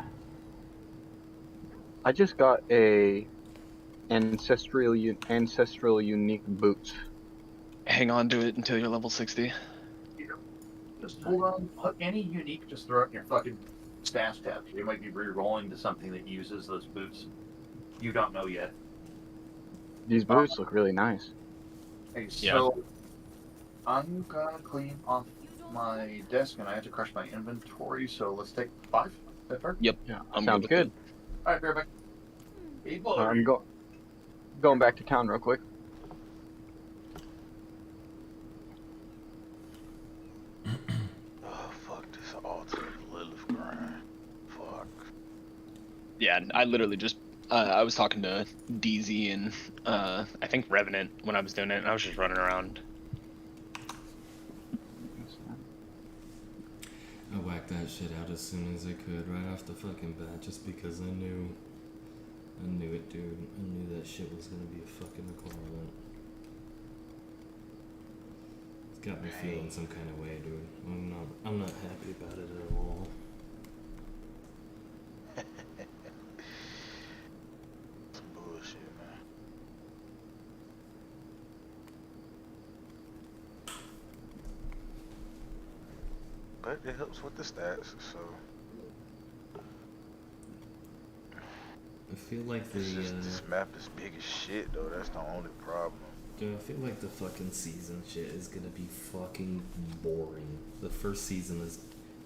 just got a ancestral unique boots. hang on to it until you're level 60. Here. Just hold on. Any unique, just throw it in your fucking stash tab. You might be re-rolling to something that uses those boots. You don't know yet. These boots look really nice. Okay, so I'm gonna clean off my desk and I have to crush my inventory, so let's take 5. Is that fair? Yep. Yeah, I'm sounds good with good. Alright, bear back. Hey, boy. I'm going back to town real quick. Oh fuck this altar of Lilith grind. Fuck. Yeah, I literally just I was talking to DZ and I think Revenant when I was doing it, and I was just running around. I whacked that shit out as soon as I could, right off the fucking bat, just because I knew it, dude. I knew that shit was gonna be a fucking requirement. It's got me feeling some kind of way, dude. I'm not happy about it at all. Some bullshit, man. But it helps with the stats, so I feel like this map is big as shit though, that's the only problem. dude, I feel like the fucking season shit is gonna be fucking boring. The first season is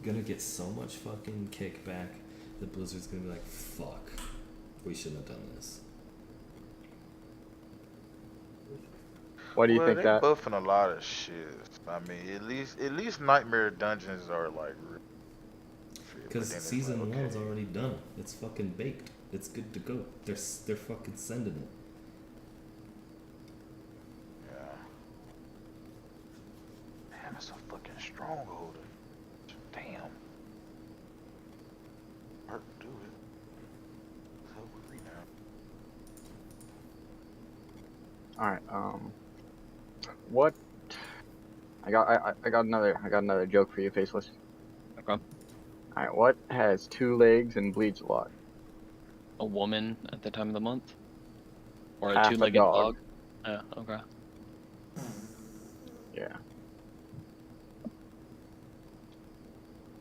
gonna get so much fucking kickback that Blizzard's gonna be like, fuck, we shouldn't have done this. Why do you think they're that? buffing a lot of shit. I mean, at least Nightmare Dungeons are like. Because season one's already done. It's fucking baked. It's good to go. They're fucking sending it. Yeah. Man, it's a fucking stronghold. Damn. Hard to do it. So we now. All right. What? I got another joke for you, Faceless. Okay. All right. What has 2 legs and bleeds a lot? A woman at the time of the month, or a Half a 2-legged dog. dog. Okay. Yeah.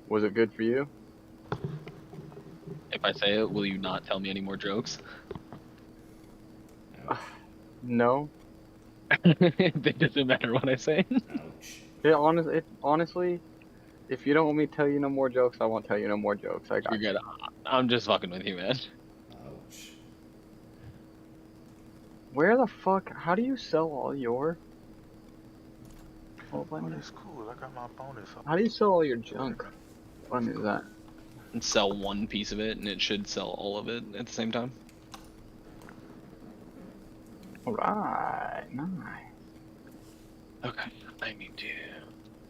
Was it good for you? If I say it, will you not tell me any more jokes? Ouch. No. It doesn't matter what I say. Ouch. Honestly, if you don't want me to tell you no more jokes, I won't tell you no more jokes. I got You're good. I'm just fucking with you, man. Ouch. Where the fuck? How do you sell all your? Oh, that's cool. I got my bonus. How do you sell all your junk? What is that? And sell one piece of it, and it should sell all of it at the same time. Alright, nice. Okay, I need to.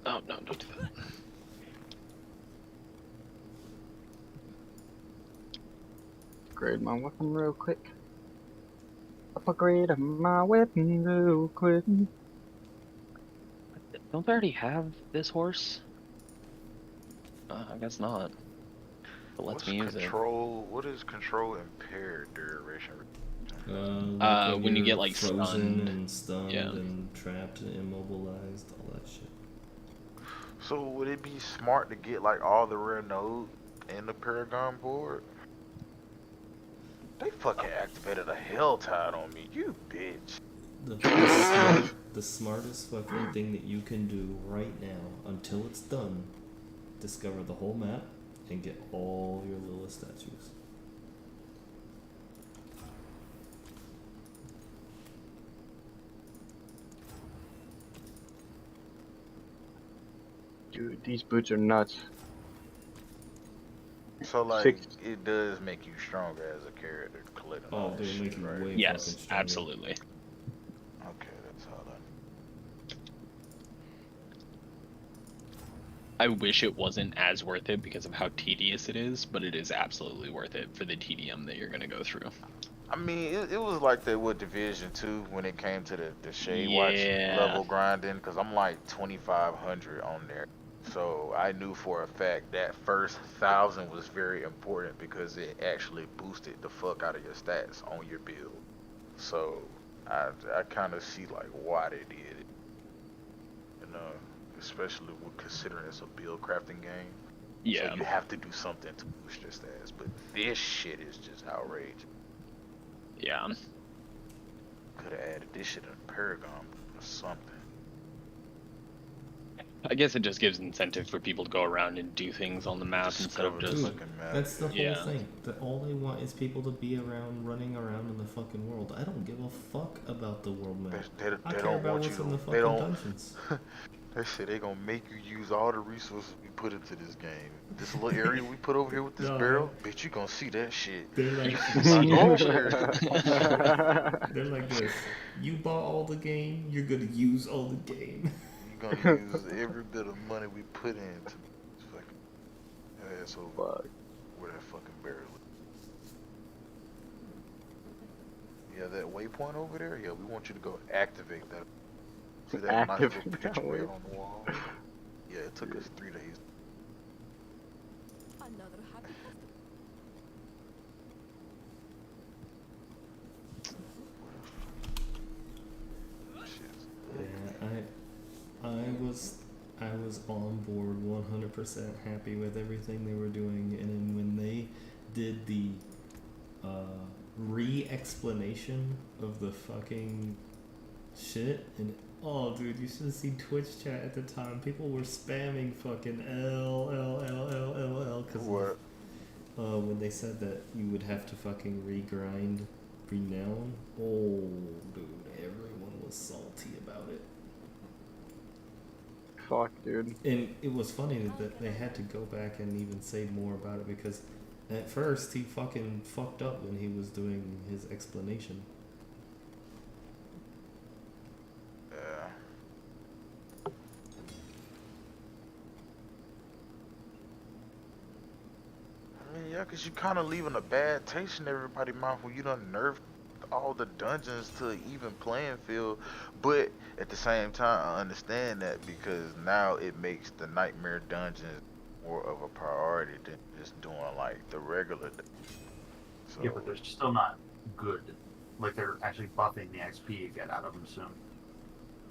Oh no, don't do that. Upgrade my weapon real quick. Upgrade my weapon real quick. Don't they already have this horse? I guess not. It lets me use control? What is control impaired duration? when you you're get like frozen stunned. and trapped and immobilized, all that shit. So would it be smart to get like all the rare nodes in the Paragon board? They fucking activated a hell tide on me, you bitch. The smartest fucking thing that you can do right now, until it's done, discover the whole map and get all your Lilith statues. Dude, these boots are nuts. So like, it does make you stronger as a character collecting all that they shit, make you right? way Yes, fucking stronger. absolutely. Okay, that's all I wish it wasn't as worth it because of how tedious it is, but it is absolutely worth it for the tedium that you're gonna go through. I mean, it was like that with Division 2 when it came to the Shade Watch Yeah. level grinding, because I'm like 2,500 on there. So I knew for a fact that first 1,000 was very important because it actually boosted the fuck out of your stats on your build. So I kind of see like why they did it, you know, especially with considering it's a build crafting game. Yeah. So you have to do something to boost your stats. But this shit is just outrageous. Yeah. Could have added this shit in Paragon or something. I guess it just gives incentive for people to go around and do things on the map instead of Discover the just. fucking map. That's the whole Yeah. thing. That all they want is people to be around, running around in the fucking world. I don't give a fuck about the world map. They I don't care about want what's you in the to. fucking They don't. dungeons. They said they gonna make you use all the resources we put into this game. This little area we put over here with this No, barrel, bitch, you gonna see that shit. They're like, Not gonna share. they're like this. You bought all the game, you're gonna use all the game. You gonna use every bit of money we put into this fucking asshole. Fuck. Where that fucking barrel is. Yeah, that waypoint over there. Yeah, we want you to go activate that. See that nice little Activate picture that we way. had on the wall? Yeah, it took us 3 days. Another happy Shit. Yeah, I was on board 100% happy with everything they were doing, and then when they did the re-explanation of the fucking shit, and oh dude, you should have seen Twitch chat at the time. People were spamming fucking L because What? when they said that you would have to fucking regrind renown. Oh dude, everyone was salty about it. Fuck, dude. And it was funny that they had to go back and even say more about it because at first he fucking fucked up when he was doing his explanation. Yeah. I mean, yeah, because you kind of leaving a bad taste in everybody's mouth when you done nerfed all the dungeons to an even playing field. But at the same time, I understand that because now it makes the nightmare dungeons more of a priority than just doing like the regular. So, Yeah, but they're still not good. Like they're actually buffing the XP you get out of them soon.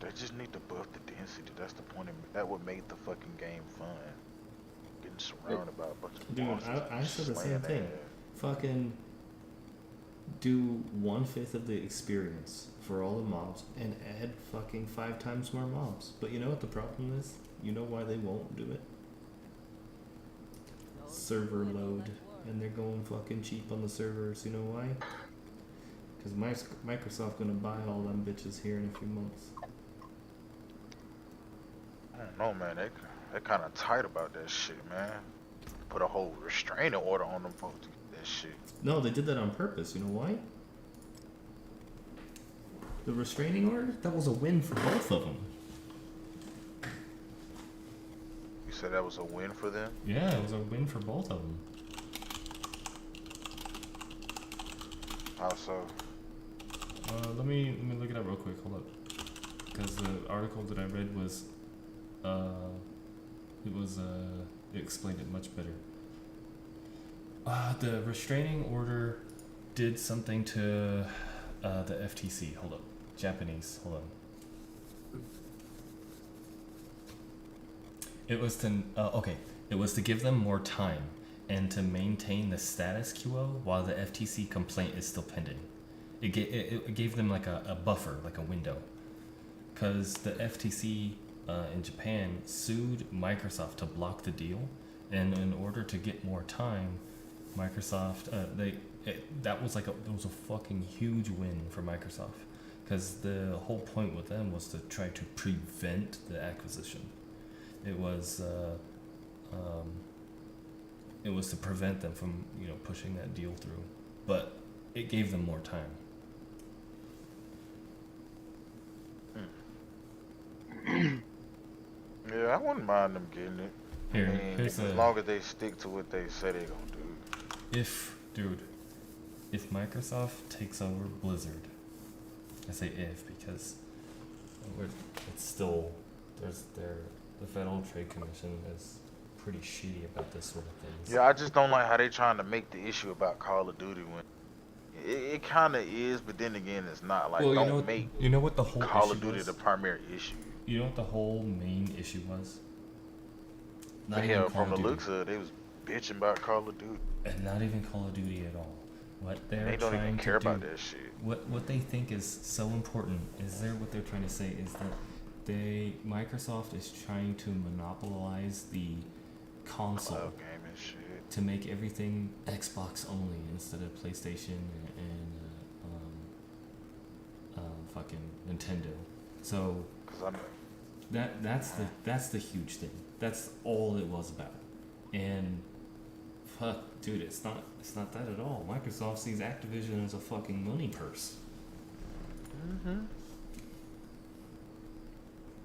they just need to buff the density. That's the point. That would make the fucking game fun. Getting surrounded by a bunch of Dude, monsters I and said the slaying same their thing. ass. Fucking do 1/5 of the experience for all the mobs and add fucking 5 times more mobs. But you know what the problem is? You know why they won't do it? Server load. And they're going fucking cheap on the servers. You know why? Because Microsoft gonna buy all them bitches here in a few months. I don't know, man. They kind of tight about that shit, man. Put a whole restraining order on them folks to get that shit. No, they did that on purpose. You know why? The restraining order? That was a win for both of them. You said that was a win for them? Yeah, it was a win for both of them. How so? Let me look it up real quick. Hold up, because the article that I read was, it explained it much better. The restraining order did something to the FTC. Hold up, Japanese. Hold on. It was to It was to give them more time and to maintain the status quo while the FTC complaint is still pending. It gave them like a buffer, like a window, because the FTC in Japan sued Microsoft to block the deal, and in order to get more time, Microsoft that was a fucking huge win for Microsoft, because the whole point with them was to try to prevent the acquisition. It was to prevent them from pushing that deal through, but it gave them more time. Yeah, I wouldn't mind them getting it. Here, I mean, here's as long as they stick to what they say they're gonna do. if Microsoft takes over Blizzard, I say if because it's still the Federal Trade Commission is pretty shitty about this sort of things. Yeah, I just don't like how they trying to make the issue about Call of Duty when it kind of is, but then again, it's not. Like, Well, don't make you know what the whole Call issue of Duty was? the primary issue. You know what the whole main issue was? Not But even hell, Call from of the Duty. looks of it, they was bitching about Call of Duty. And not even Call of Duty at all. What they're They don't trying even to care do, about that shit. what they think is so important is what they're trying to say is that Microsoft is trying to monopolize the console Cloud gaming shit. to make everything Xbox only instead of PlayStation and fucking Nintendo. So Cause I'm that's the huge thing. That's all it was about. And fuck, dude, it's not that at all. Microsoft sees Activision as a fucking money purse.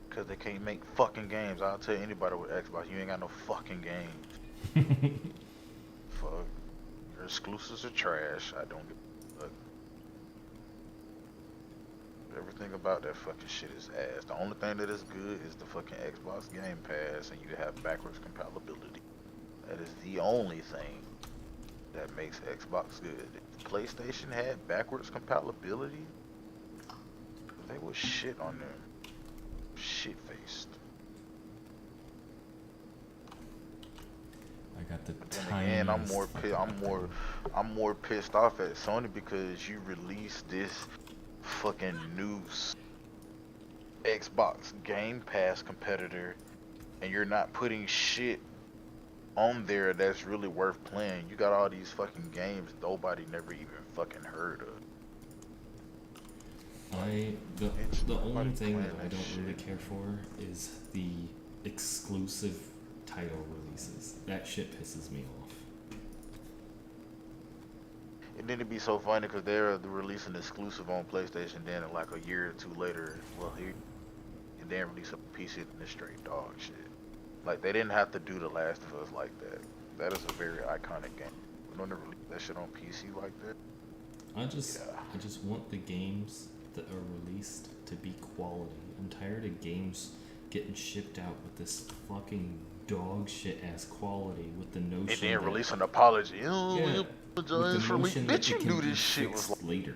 Cause they can't make fucking games. I'll tell anybody with Xbox, you ain't got no fucking games. Fuck. Your exclusives are trash. I don't give a fuck. Everything about that fucking shit is ass. The only thing that is good is the fucking Xbox Game Pass and you have backwards compatibility. That is the only thing that makes Xbox good. If PlayStation had backwards compatibility, they would shit on them. Shit faced. I got the But then tiniest again, fucking I'm more pissed off at Sony because you released this fucking new Xbox Game Pass competitor and you're not putting shit on there that's really worth playing. You got all these fucking games nobody never even fucking heard of. The only thing that I that don't really shit. care for is the exclusive title releases. That shit pisses me off. And then it'd be so funny because they're releasing exclusive on PlayStation, then like a year or two later, well here, and then release a PC and it's straight dog shit. Like they didn't have to do The Last of Us like that. That is a very iconic game. We don't ever release that shit on PC like that. I just Yeah. want the games that are released to be quality. I'm tired of games getting shipped out with this fucking dog shit ass quality with the notion And then that, release an apology. Oh, yeah, we with apologize the for me. notion that Bitch, it you can knew be this shit was fixed later.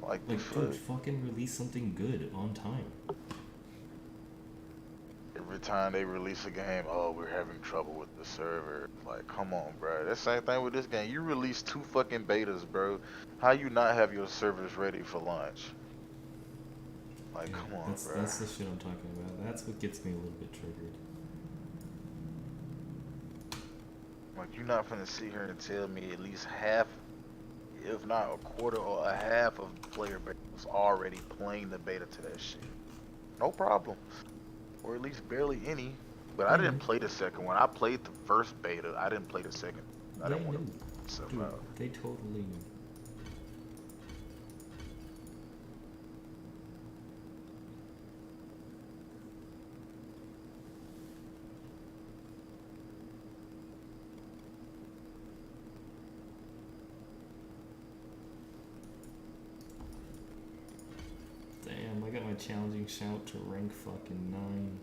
like the Like, fuck. dude, fucking release something good on time. Every time they release a game, oh, we're having trouble with the server. Like, come on, bro. That's the same thing with this game. You released 2 fucking betas, bro. How you not have your servers ready for launch? Like, Yeah, come on, that's bro. the shit I'm talking about. That's what gets me a little bit triggered. Like, you're not finna sit here and tell me at least half, if not a quarter or a half of the player base was already playing the beta to that shit. No problem. Or at least barely any. But I didn't play the second one. I played the first beta. I didn't play the second. I didn't want to Dude, out. they totally knew. Damn, I got my challenging shout to rank fucking 9.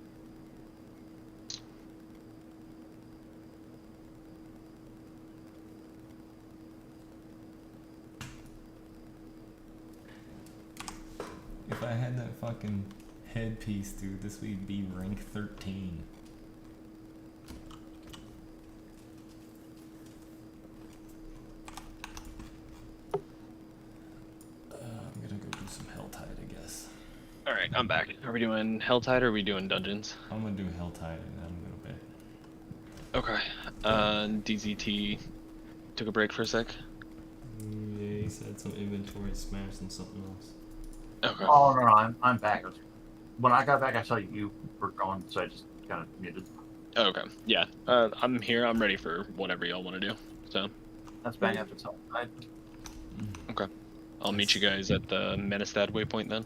If I had that fucking headpiece, dude, this would be rank 13. I'm gonna go do some Helltide, I guess. All right, I'm back. Are we doing Helltide or are we doing Dungeons? I'm gonna do Helltide and then I'm gonna bet. Okay. DZT took a break for a sec. Yeah, he said some inventory smash and something else. Okay. Oh no, I'm back. When I got back, I saw you were gone, so I just kind of muted. Okay. Yeah. I'm here. I'm ready for whatever y'all want to do. So. That's bang after itself. Okay. I'll meet you guys at the Menestad waypoint then.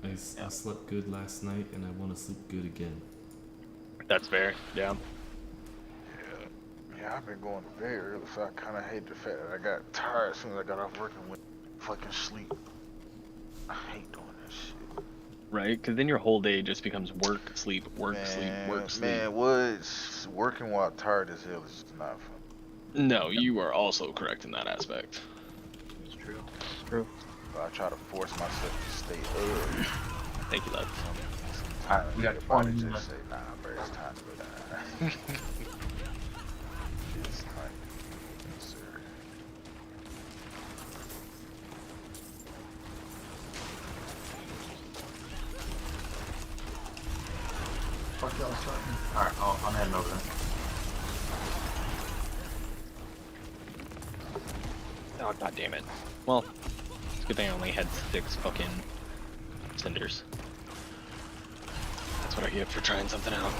I slept good last night and I want to sleep good again. That's fair. Yeah. Yeah, I've been going very early, so I kind of hate the fact that I got tired as soon as I got off work and went fucking sleep. I hate doing that shit. Right? Because then your whole day just becomes work, sleep, work, sleep, work, sleep. Man, what's working while tired as hell is just not fun. No, you are also correct in that aspect. It's true. It's true. So I try to force myself to stay up. Thank you, love. Sometimes we got your body 20 just minutes. say, nah, bro, it's time to go down. It's time to go, sir. Fuck y'all starting. Alright, I'm heading over there. Oh, god damn it. Well, it's a good thing I only had 6 fucking cinders. That's what I get for trying something out.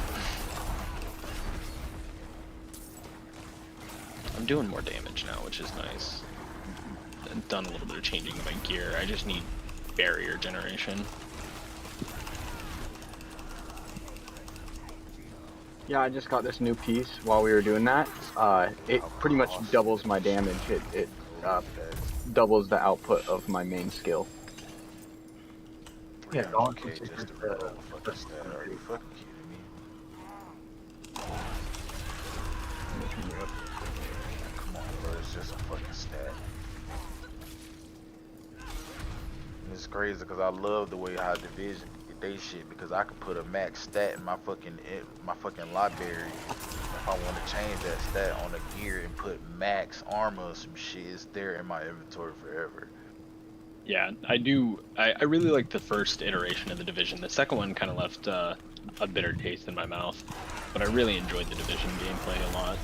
I'm doing more damage now, which is nice. I've done a little bit of changing of my gear. I just need barrier generation. Yeah, I just got this new piece while we were doing that. It pretty much doubles my damage. It doubles the output of my main skill. Yeah, go on. Okay, just to roll fucking stat. Are you fucking kidding me? Come on, bro, it's just a fucking stat. And it's crazy because I love the way how Division did they shit because I could put a max stat in my fucking library. If I want to change that stat on a gear and put max armor or some shit, it's there in my inventory forever. Yeah, I do. I really like the first iteration of the Division. The second one kind of left a bitter taste in my mouth, but I really enjoyed the Division gameplay a lot.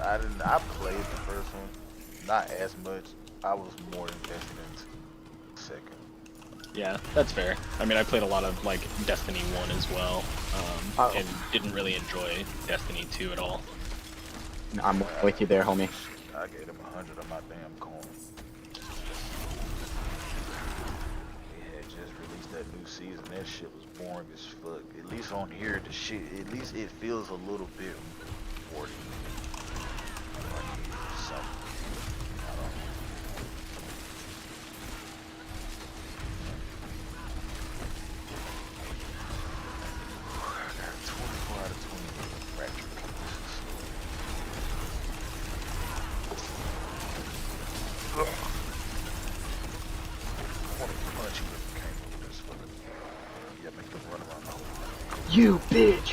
And I played the first one, not as much. I was more invested in the second. Yeah, that's fair. I mean, I played a lot of like Destiny 1 as well, and didn't really enjoy Destiny 2 at all. I'm with you there, homie. I gave them 100 of my damn coins. They had just released that new season. That shit was boring as fuck. At least on here, the shit, at least it feels a little bit more like something. I don't know. I got 24 out of 20 fracture pieces. Ugh. I want to punch you if you can't move this fucking. Yeah, make them run around the whole. You bitch!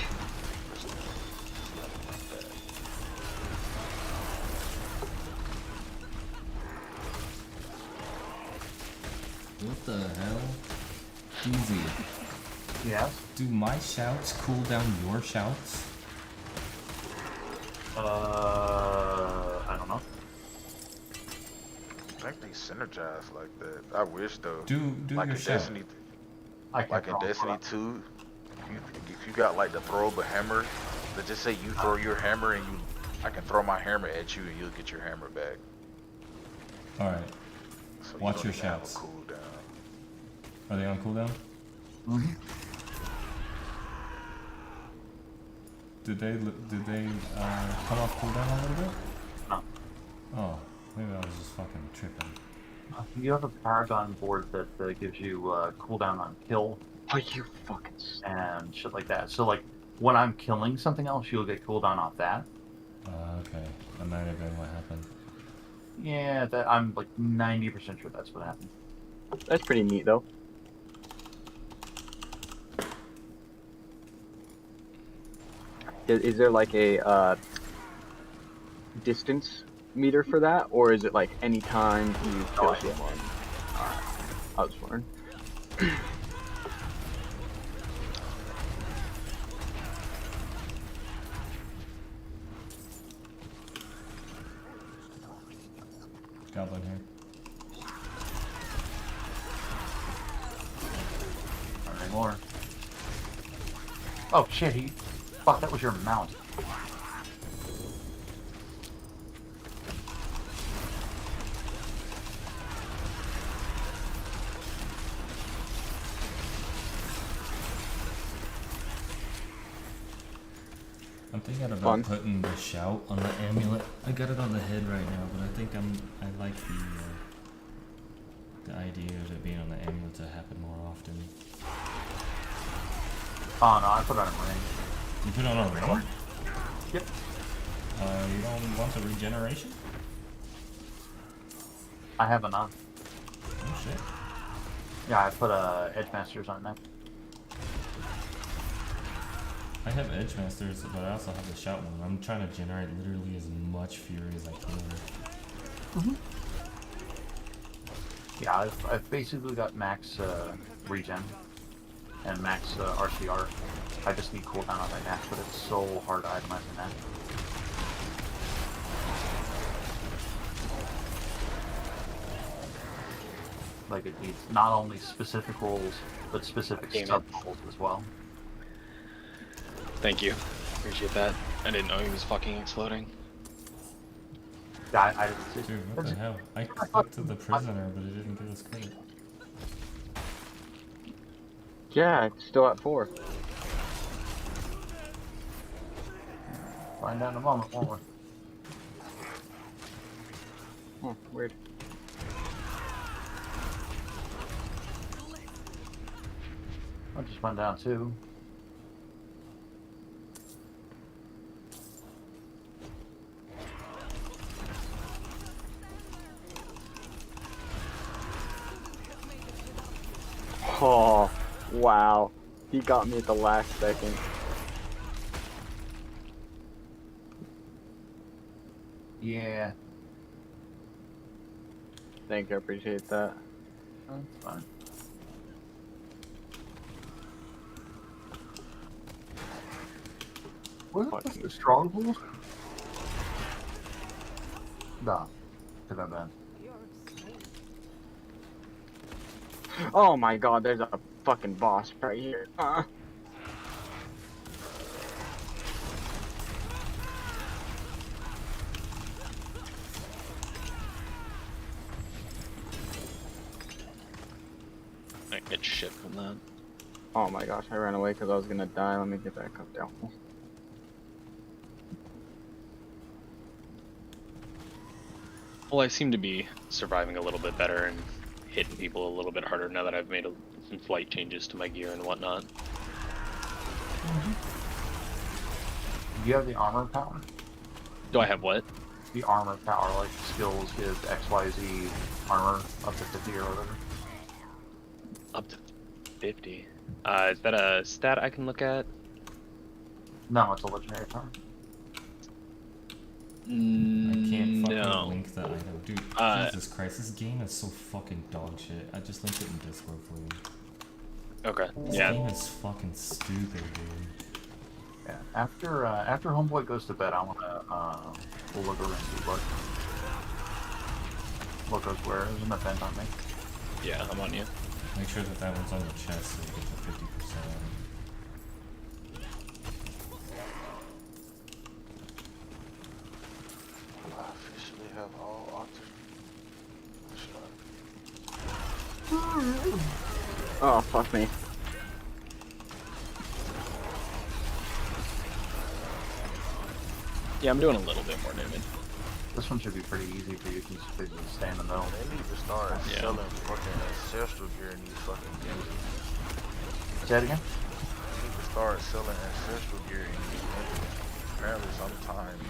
What the hell? Easy. Yes? Do my shouts cool down your shouts? I don't know. I think they synergize like that. I wish though. Do like your in shout. Destiny, I can't like in call Destiny it. 2, if you got like the throw of a hammer, let's just say you throw your hammer and I can throw my hammer at you and you'll get your hammer back. Alright. So you Watch don't your even have a shouts. cooldown. Are they on cooldown? Mm-hmm. Did they come off cooldown a little bit? No. Oh, maybe I was just fucking tripping. You have a Paragon board that gives you cooldown on kill Are you fucking and shit like that. So like when I'm killing something else, you'll get cooldown off that. Okay. That might have been what happened. Yeah, I'm like 90% sure that's what happened. That's pretty neat, though. Is there like a distance meter for that, or is it like any time you kill someone? Alright, I was wondering. Goblin here. Not anymore. Oh shit, fuck, that was your mount. I'm thinking about Fun. putting the shout on the amulet. I got it on the head right now, but I think I like the idea of it being on the amulet to happen more often. Oh no, I put it on a ring. You put it on a ring? Yep. You don't want the regeneration? I have it on. Oh shit. Yeah, I put Edge Masters on that. I have Edge Masters, but I also have the shout one. I'm trying to generate literally as much fury as I can. Yeah, I've basically got max regen and max RCR. I just need cooldown on my dash, but it's so hard to itemize in that. Like it needs not only specific rolls, but specific Damn it. sub rolls as well. Thank you. Appreciate that. I didn't know he was fucking exploding. Yeah, Dude, what the hell? I clicked to the prisoner, but it didn't give us credit. Yeah, it's still at 4. Find out in a moment, won't we? Oh, weird. I just went down too. Oh, wow. He got me at the last second. Yeah, Thank you, I appreciate that. that's fine. What is the stronghold? Nah, could have been. Oh my god, there's a fucking boss right here. I get shit from that. Oh my gosh, I ran away because I was gonna die. Let me get back up there. Well, I seem to be surviving a little bit better and hitting people a little bit harder now that I've made some slight changes to my gear and whatnot. Do you have the armor power? Do I have what? The armor power, like skills is XYZ armor up to 50 or whatever. Up to 50. Is that a stat I can look at? No, it's a legendary power. I can't fucking No. link the item. Dude, Jesus Christ, this game is so fucking dog shit. I just linked it in Discord for you. Okay. This Yeah. game is fucking stupid, dude. Yeah. After Homeboy goes to bed, I wanna we'll look around and see what goes where. There's an event on me. Yeah, I'm on you. Make sure that one's on your chest so you get the 50%. I officially have all alternate. Oh, fuck me. Yeah, I'm doing a little bit more damage. This one should be pretty easy for you because you just stay in the middle. They need to start Yeah. selling fucking ancestral gear in these fucking games. Say that again? They need to start selling ancestral gear in these games. Apparently sometimes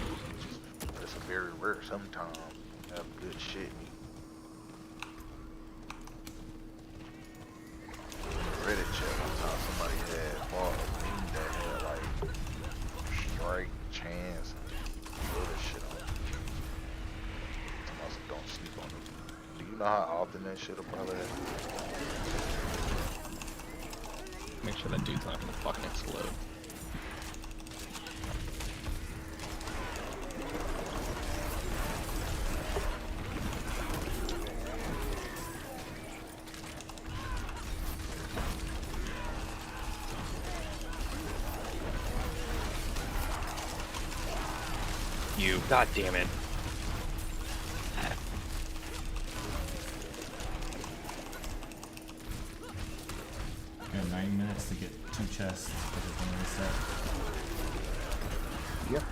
it's very rare sometimes you have good shit. Reddit chat one time somebody had bought a thing that had like strike, chance, and other shit on it. Don't sleep on it. Do you know how often that shit'll probably happen? Make sure that dude's not gonna fucking explode. You, god damn it. You got 9 minutes to get 2 chests, everything reset. Yep.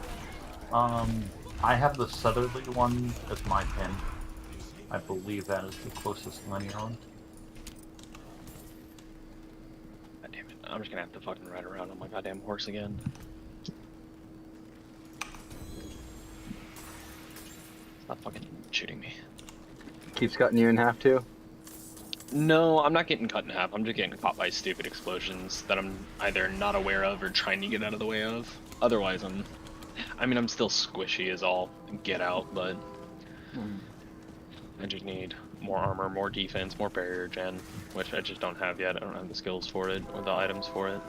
I have the southerly one as my pin. I believe that is the closest linear one. God damn it. I'm just gonna have to fucking ride around on my goddamn horse again. Stop fucking shooting me. Keeps cutting you in half too. No, I'm not getting cut in half. I'm just getting caught by stupid explosions that I'm either not aware of or trying to get out of the way of. Otherwise, I'm still squishy as all get out, but I just need more armor, more defense, more barrier gen, which I just don't have yet. I don't have the skills for it or the items for it.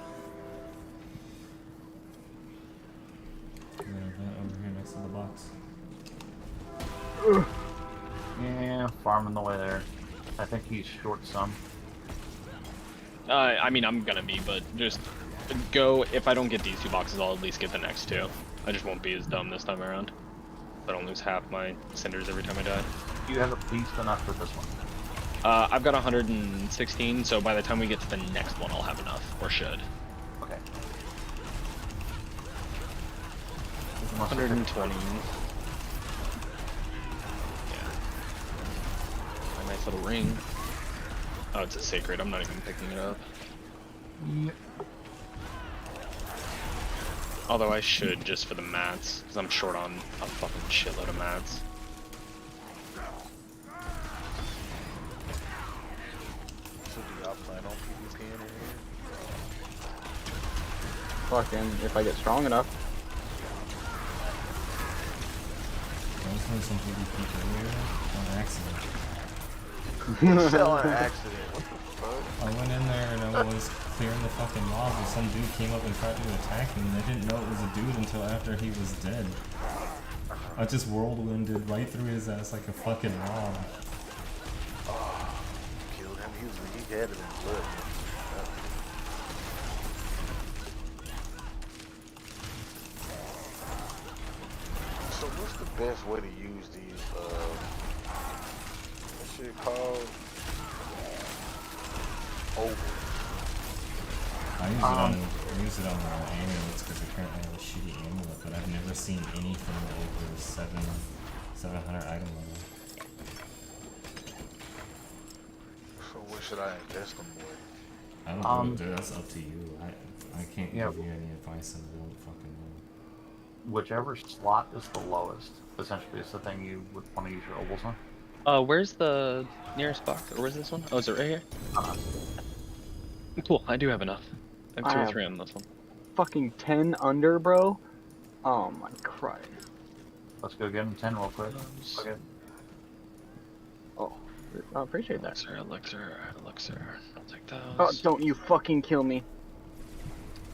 Over here next to the box. Yeah, farming the way there. I think he's short some. I'm gonna be, but just go. If I don't get these 2 boxes, I'll at least get the next 2. I just won't be as dumb this time around. I don't lose half my cinders every time I die. You have at least enough for this one. I've got 116, so by the time we get to the next one, I'll have enough, or should. Okay. 120. Yeah. A nice little ring. Oh, it's a sacred. I'm not even picking it up. Yep. Although I should, just for the mats, because I'm short on a fucking shitload of mats. So do y'all plan on PvP in here? Fucking, if I get strong enough. I was doing some PvP earlier on accident. You fell on accident. What the fuck? I went in there and I was clearing the fucking mobs and some dude came up and tried to attack me and I didn't know it was a dude until after he was dead. I just whirlwinded right through his ass like a fucking mob. Killed him. He had it in blood. So what's the best way to use these, what shit called? I use it on the amulets because apparently I have a shitty amulet, but I've never seen anything over 700 item level. So what should I invest them with? I don't know, dude, that's up to you. I can't Yeah. give you any advice and I don't fucking know. Whichever slot is the lowest, essentially, is the thing you would want to use your obols on. Where's the nearest box? Or where's this one? Oh, is it right here? Uh, Cool, I do have enough. I have 2 I or have- 3 on this one. Fucking 10 under, bro. Oh my Christ. let's go get him 10 real quick. Okay. Oh, I appreciate that. Elixir. I'll take those. Oh, don't you fucking kill me.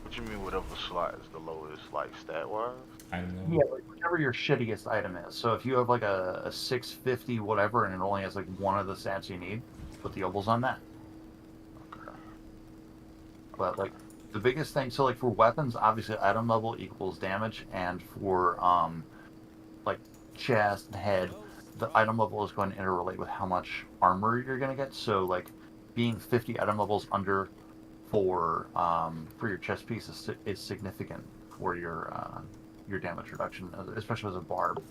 What you mean whatever slot is the lowest, like stat-wise? I don't know. Yeah, like whichever your shittiest item is. So if you have like a 650 whatever and it only has like one of the stats you need, put the obols on that. Okay. But like the biggest thing, so like for weapons, obviously item level equals damage, and for like chest and head, the item level is going to interrelate with how much armor you're going to get. So like being 50 item levels under for your chest piece is significant for your damage reduction, especially as a barb.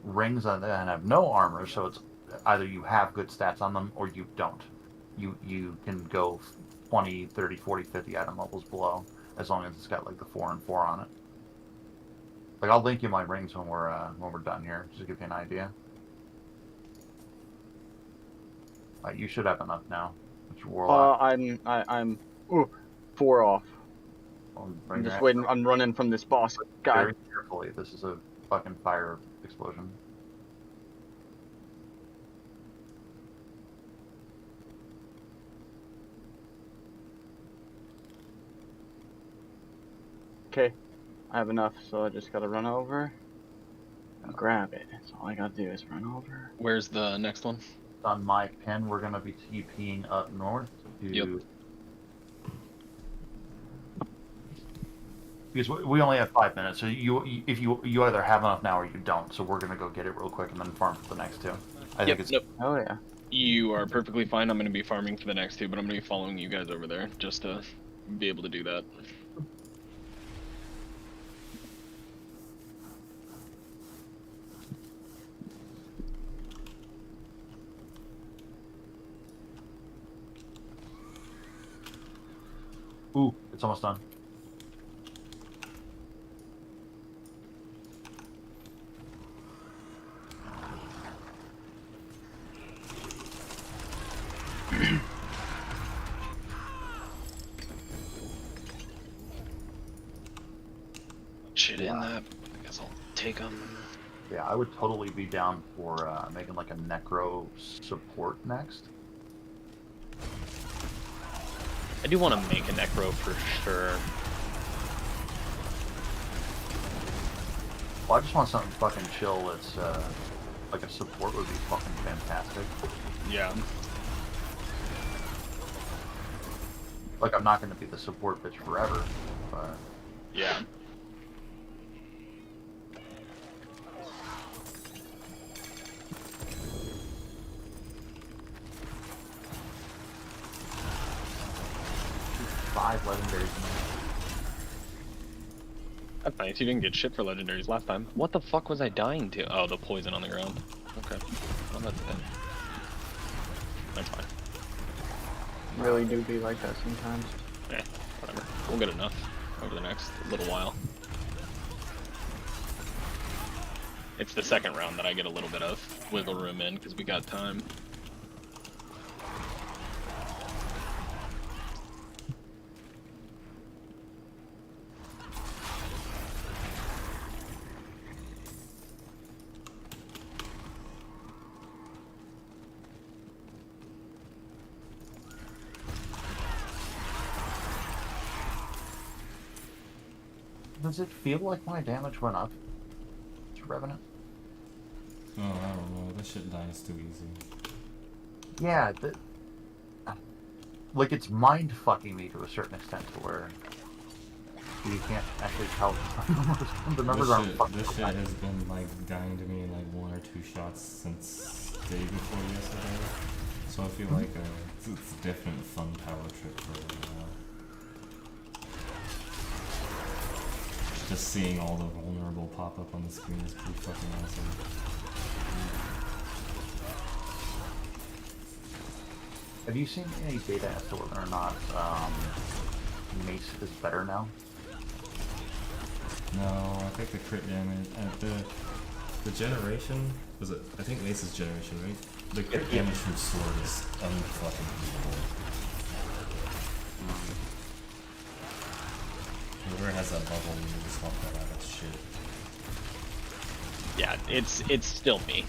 Rings on that have no armor, so it's either you have good stats on them or you don't. You can go 20, 30, 40, 50 item levels below, as long as it's got like the 4 and 4 on it. Like I'll link you my rings when we're done here, just to give you an idea. You should have enough now. With your warlock. I'm 4 off. I'm just waiting. I'm running from this boss guy. Very carefully. This is a fucking fire explosion. Okay, I have enough, so I just gotta run over and grab it. That's all I gotta do is run over. Where's the next one? On my pin, we're gonna be TPing up north to. Yep. Because we only have 5 minutes, so you either have enough now or you don't. So we're gonna go get it real quick and then farm for the next 2. I think it's. Nope. Oh yeah. You are perfectly fine. I'm going to be farming for the next 2, but I'm going to be following you guys over there just to be able to do that. Ooh, it's almost done. Shit in that. I guess I'll take them. Yeah, I would totally be down for making like a necro support next. I do want to make a necro for sure. Well, I just want something fucking chill that's like a support would be fucking fantastic. Yeah. Like, I'm not going to be the support bitch forever, but... Yeah. Five legendaries in there. That's nice. You didn't get shit for legendaries last time. What the fuck was I dying to? Oh, the poison on the ground. Okay. Well, that's it. That's fine. Really do be like that sometimes. Whatever. We'll get enough over the next little while. It's the second round that I get a little bit of wiggle room in because we got time. Does it feel like my damage went up to Revenant? Oh, I don't know. This shit dies too easy. Yeah, like it's mind fucking me to a certain extent to where you can't actually tell the numbers aren't fucking. This shit has been like dying to me in like 1 or 2 shots since day before yesterday. So I feel like it's a definite fun power trip for right now. Just seeing all the vulnerable pop up on the screen is pretty fucking awesome. Have you seen any data as to whether or not Mace is better now? No, I think the crit damage the generation was it? I think Mace's generation, right? The crit damage from sword is unfucking evil. Whoever has that bubble, you need to swap that out. That's shit. Yeah, it's still me.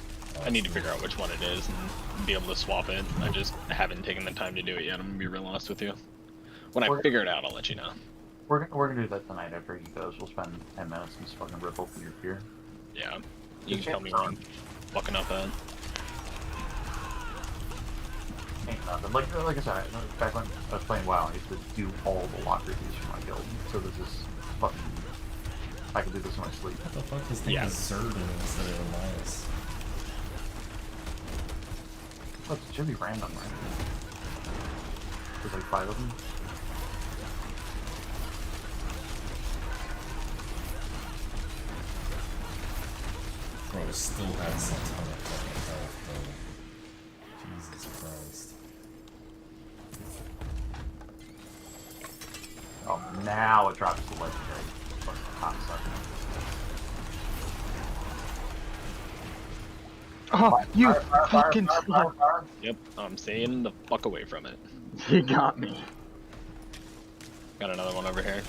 I need to figure out which one it is and be able to swap it. I just haven't taken the time to do it yet. I'm gonna be real honest with you. When I figure it out, I'll let you know. We're gonna do that tonight after he goes. We'll spend 10 minutes and just fucking rip open your gear. Yeah, you can tell me where I'm fucking up at. Ain't nothing. Like I said, back when I was playing WoW, I used to do all the lock reviews for my guild. So this is fucking... I can do this in my sleep. What the fuck is thing is Zerdin instead of Elias? Oh, it should be random, right? There's like 5 of them. Bro, still has a ton of fucking health, bro. Jesus Christ. Oh, now it drops the legendary. Fucking hot sucker. Oh, you fucking suck. Yep, I'm staying the fuck away from it. You got me. Got another one over here.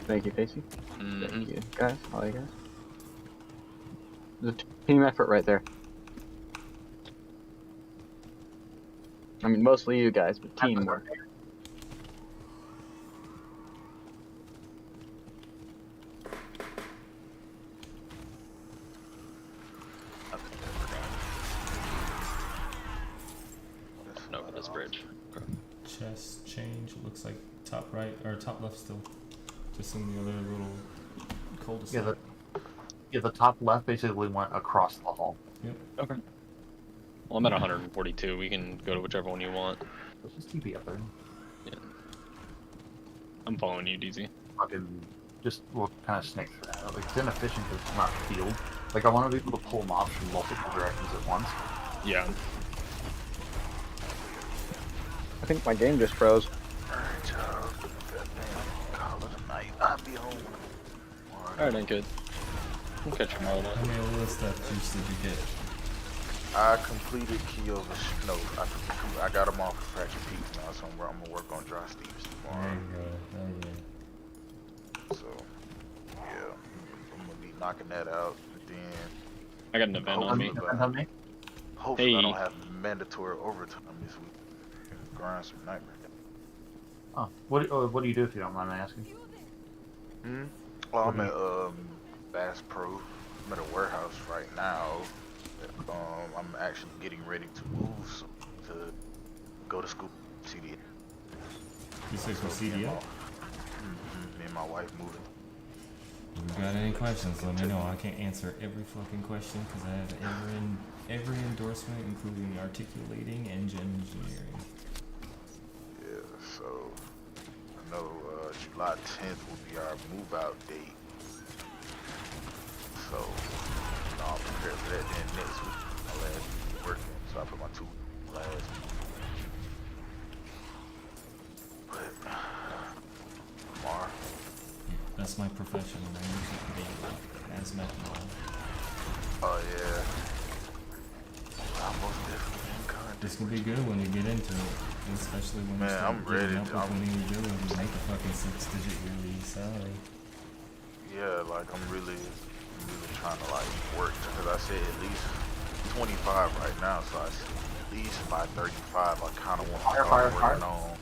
Thank you, Casey. Mm-hmm. Thank you, guys. All you guys. There's a team effort right there. I mean, mostly you guys, but teamwork. Over this bridge. Okay. Chest change, it looks like top right, or top left still. Just in the other little cul-de-sac. Yeah, the top left basically went across the hall. Yep. Okay. Well, I'm at 142. We can go to whichever one you want. Let's just TP up there. Yeah. I'm following you, DZ. Fucking just we'll kind of snake for that. Like, it's inefficient because it's not field. Like, I want to be able to pull mobs from multiple directions at once. Yeah. I think my game just froze. Alright, y'all. Goddamn, call it a night. I'll be home. Alright, ain't good. We'll catch you tomorrow How then. many of those stuff juice did you get? I completed no, I got them off of Fracture Peaks now, so I'm gonna work on Dry Steeps There tomorrow. you go. Hell yeah. So, yeah, I'm gonna be knocking that out, and then I got an event on me. hopefully I Hey. don't have mandatory overtime this week. Grind some nightmare. Oh, what do you do if you don't mind me asking? Well, I'm at Bass Pro. I'm at a warehouse right now. I'm actually getting ready to move to go to school. CDA. You say for CDL? Me and my wife moving. If you got any questions, let me know. I can't answer every fucking question because I have every endorsement, including articulating and engineering. Yeah, so I know July 10th will be our move out date. So I'll prepare for that then next week. My last week working, so I put my 2 last. But tomorrow. That's my profession, and I usually debate hazmat and all. Oh yeah. I'm most definitely in contact. This will be good when you get into it, especially when you Man, start I'm getting ready. up with when you do it and make a fucking 6-digit yearly salary. Yeah, like I'm really trying to like work because I said at least 25 right now, so I said at least by 35 I kind of want to start working on.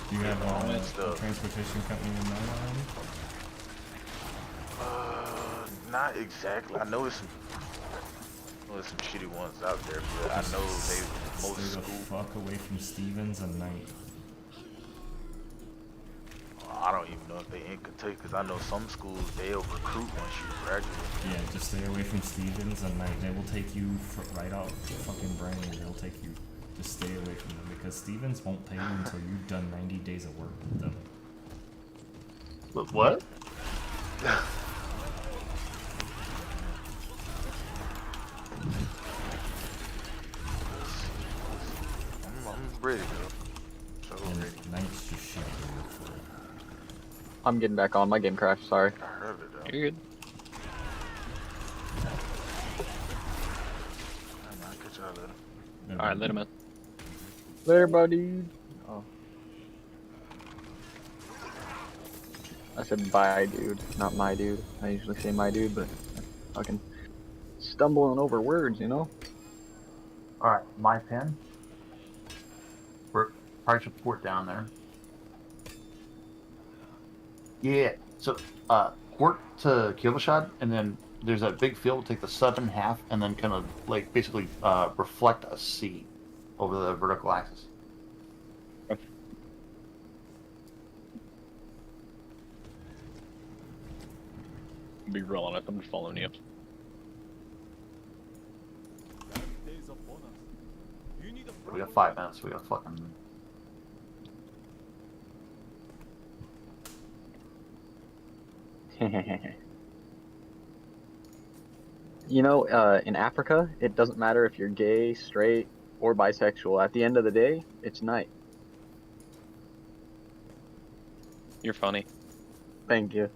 Do you have a stuff. transportation company in mind already? Not exactly. I know there's some shitty ones out there, but I know they most Stay the school. fuck away from Stevens a night. I don't even know if they in Kentucky because I know some schools they'll recruit once you graduate. Yeah, just stay away from Stevens a night. They will take you right off the fucking brain. They'll take you. Just stay away from them because Stevens won't pay you until you've done 90 days of work with them. What? I'm ready though. So And ready. night's just shit to work for. I'm getting back on. My game crashed. Sorry. I heard it though. You're good. I'll catch y'all later. Alright, let him in. Later, buddy. Oh. I said bye, dude, not my dude. I usually say my dude, but I'm fucking stumbling over words, you know? Alright, my pen. We're price report down there. Yeah, so work to Kilvashad, and then there's that big field, take the southern half, and then kind of like basically reflect a C over the vertical axis. Be real honest, I'm just following you. We got 5 minutes, we got fucking... You know, in Africa, it doesn't matter if you're gay, straight, or bisexual. At the end of the day, it's night. You're funny. Thank you.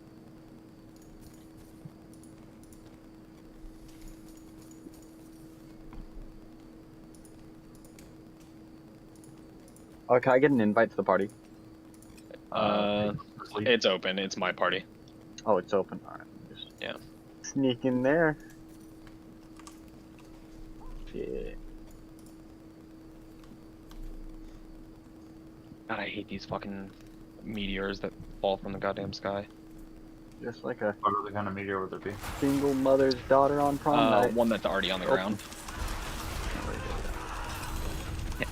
Oh, can I get an invite to the party? It's open. It's my party. Oh, it's open. Alright. Just Yeah. sneak in there. Shit. God, I hate these fucking meteors that fall from the goddamn sky. Just like a What other kind of meteor would there be? single mother's daughter on prom night. One that's already on the ground.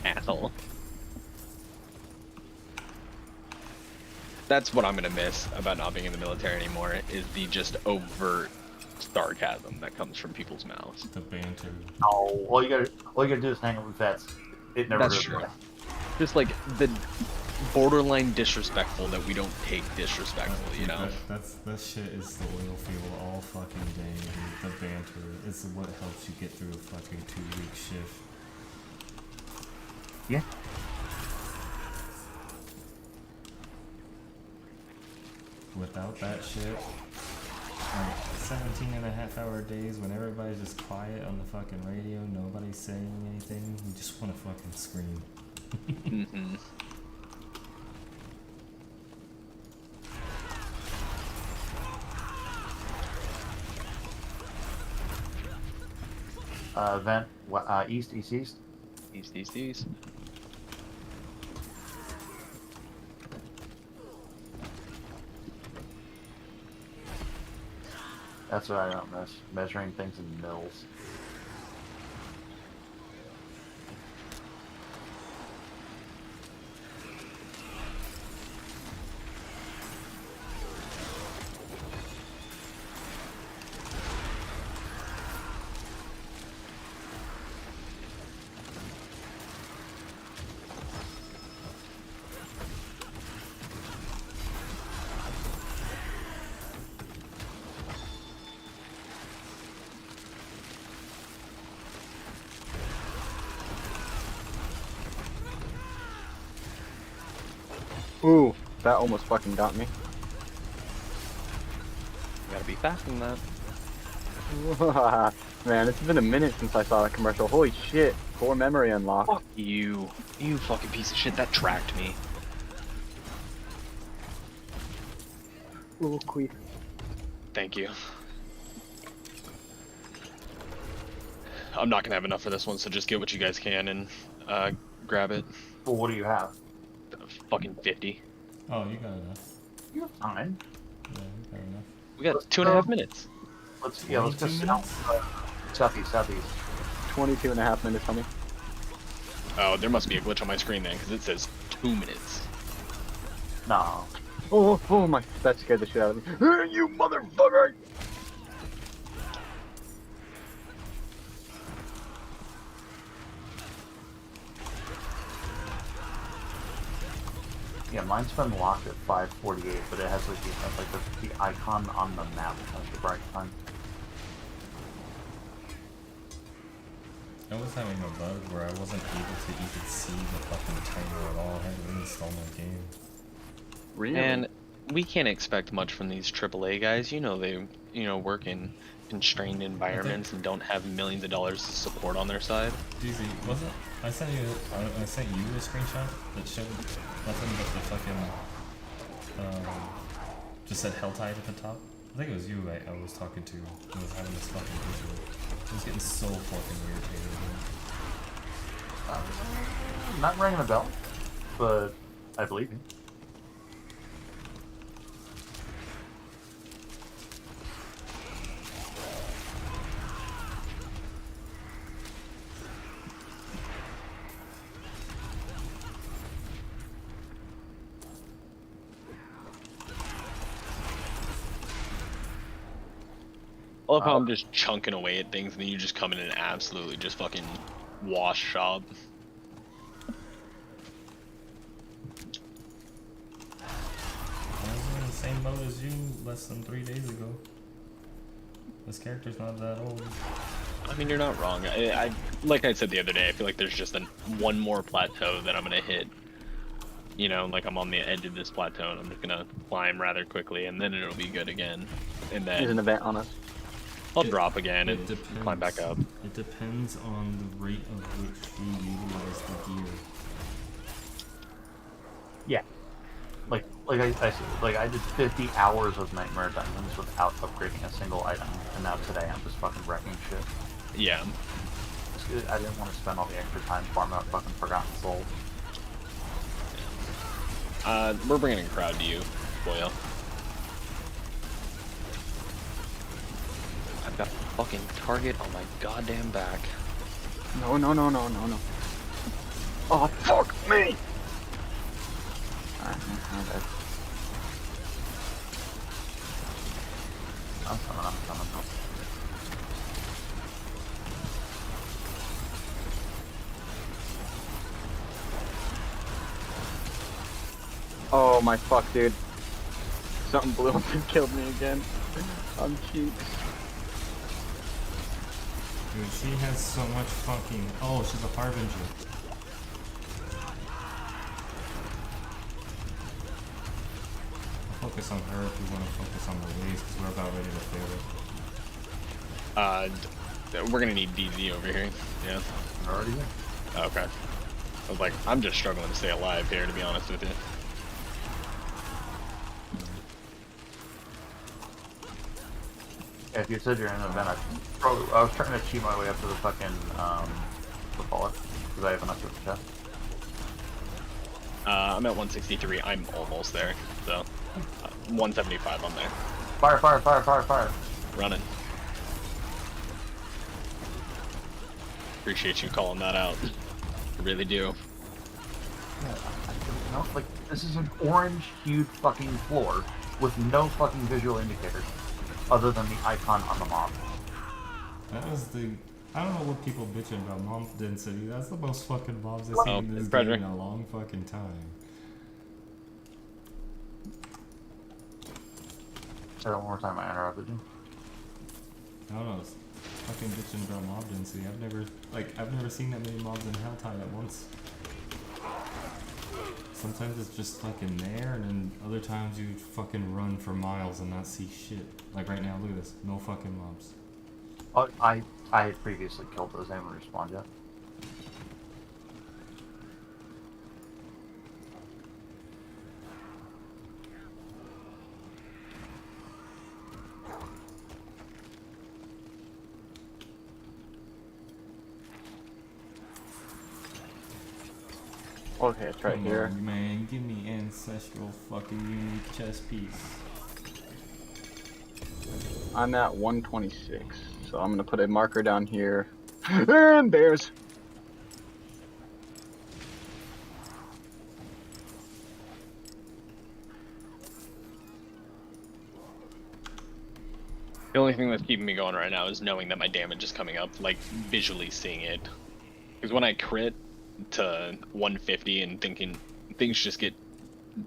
Asshole. That's what I'm gonna miss about not being in the military anymore, is the just overt sarcasm that comes from people's mouths. The banter. No, all you gotta do is hang out with vets. It never That's goes true. away. Just like the borderline disrespectful that we don't take disrespectful, you know? That shit is the oil field all fucking day. Dude. The banter is what helps you get through a fucking 2-week shift. Yeah. without that shit, like 17.5-hour days when everybody's just quiet on the fucking radio, nobody's saying anything, you just want to fucking scream. Mm-hmm. Vent, east, east, east. East, east, east. That's what I don't miss. Measuring things in mils. Ooh, that almost fucking got me. You gotta be fast in that. Man, it's been a minute since I saw that commercial. Holy shit, 4 memory unlocked. Fuck you. You fucking piece of shit. That tracked me. Ooh, queef. Thank you. I'm not gonna have enough for this one, so just get what you guys can and grab it. Well, what do you have? Fucking 50. Oh, you got enough. You have time. Yeah, you got enough. We got Let's 2.5 go. minutes. Let's go 22 south. minutes? Southeast, southeast. 22.5 minutes, homie. Oh, there must be a glitch on my screen then, because it says 2 minutes. No. Oh my, that scared the shit out of me. You motherfucker! Yeah, mine's been locked at 5:48, but it has like the icon on the map as the bright time. I was having a bug where I wasn't able to even see the fucking timer at all. I had to reinstall my game. Really? And we can't expect much from these AAA guys. You know they, work in constrained environments and don't have millions of dollars of support on their side. Easy, wasn't I sent you a screenshot that showed nothing but the fucking just said Helltide at the top. I think it was you I was talking to who was having this fucking issue. I was getting so fucking irritated. Not ringing a bell, but I believe you. I love how I'm just chunking away at things and then you just come in and absolutely just fucking wash shop. I was in the same boat as you less than 3 days ago. This character's not that old. I mean, you're not wrong. I like I said the other day, I feel like there's just one more plateau that I'm gonna hit. Like I'm on the edge of this plateau and I'm just gonna climb rather quickly and then it'll be good again. And There's an then event on us. I'll drop again and depends. climb back up. It depends on the rate of which you utilize the gear. Yeah. Like I said, like I did 50 hours of Nightmare Dungeons without upgrading a single item, and now today I'm just fucking wrecking shit. Yeah. I didn't want to spend all the extra time farming out fucking Forgotten Souls. We're bringing a crowd to you, Boyle. I've got fucking target on my goddamn back. No. Oh, fuck me! I'm coming. Oh my fuck, dude. Something blew up and killed me again. I'm cheap. Dude, she has so much fucking... Oh, she's a Harbinger. I thought focus on her if you want to focus on the waves, because we're about ready to fail it. We're gonna need DZ over here. Yeah. Already here. Okay. I was like, I'm just struggling to stay alive here, to be honest with you. Yeah, if you said you're in an event, I was trying to cheat my way up to the fucking the bullet because I have enough of the chest. I'm at 163. I'm almost there. So, 175 on there. Fire! Fire! Fire! Fire! Fire! Running. Appreciate you calling that out. I really do. Yeah, you know, like this is an orange-hued fucking floor with no fucking visual indicator other than the icon on the mob. That was the. I don't know what people bitching about mob density. That's the most fucking mobs I've Oh, seen in this pressure. game in a long fucking time. Say that one more time. I interrupted you. I don't know. It's fucking bitching about mob density. I've never seen that many mobs in Helltide at once. Sometimes it's just fucking there, and then other times you fucking run for miles and not see shit. Like right now, look at this. No fucking mobs. Oh, I had previously killed those. They haven't respawned yet. Okay, it's right Come here. on, man, give me ancestral fucking unique chest piece. I'm at 126, so I'm gonna put a marker down here. And bears. The only thing that's keeping me going right now is knowing that my damage is coming up, like visually seeing it. Because when I crit to 150 and thinking things just get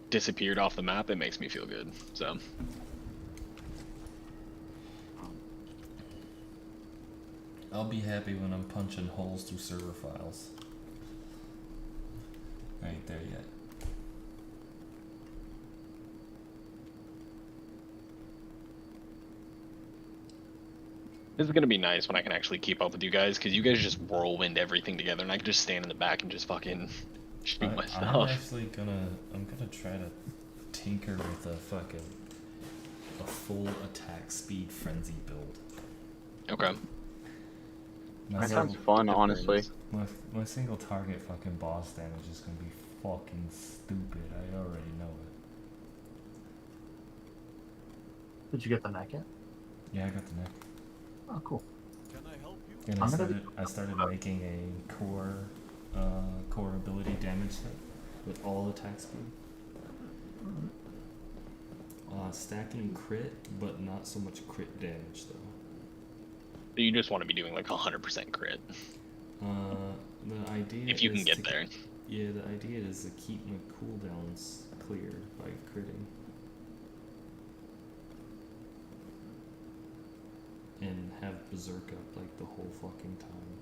disappeared off the map, it makes me feel good. So I'll be happy when I'm punching holes through server files. I ain't there yet. this is gonna be nice when I can actually keep up with you guys, because you guys just whirlwind everything together, and I can just stand in the back and just fucking shoot I'm myself. actually I'm gonna try to tinker with a full attack speed frenzy build. Okay. My That single- sounds fun, honestly. My single target fucking boss damage is gonna be fucking stupid. I already know it. Did you get the neck yet? Yeah, I got the neck. Oh, cool. And I'm gonna I started making a core ability damage set with all attack speed. Stacking crit, but not so much crit damage though. You just want to be doing like 100% crit. The idea If you can is get to- there. Yeah, the idea is to keep my cooldowns clear by critting. And have Berserk up like the whole fucking time.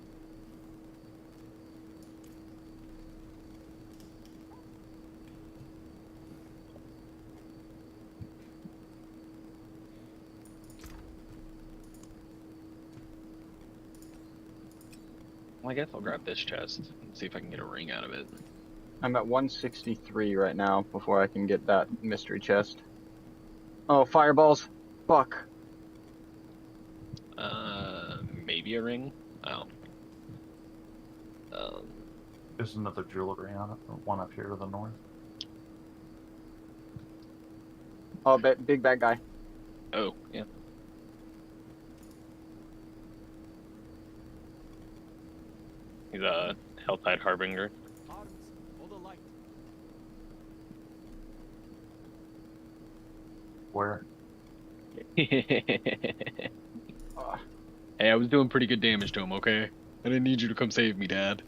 Well, I guess I'll grab this chest and see if I can get a ring out of it. I'm at 163 right now before I can get that mystery chest. Oh, fireballs! Fuck. Maybe a ring? Oh. There's another jewelry on it. One up here to the north. Oh, big bad guy. Oh, yeah. He's a Helltide Harbinger. Where? Hey, I was doing pretty good damage to him, okay? I didn't need you to come save me, Dad.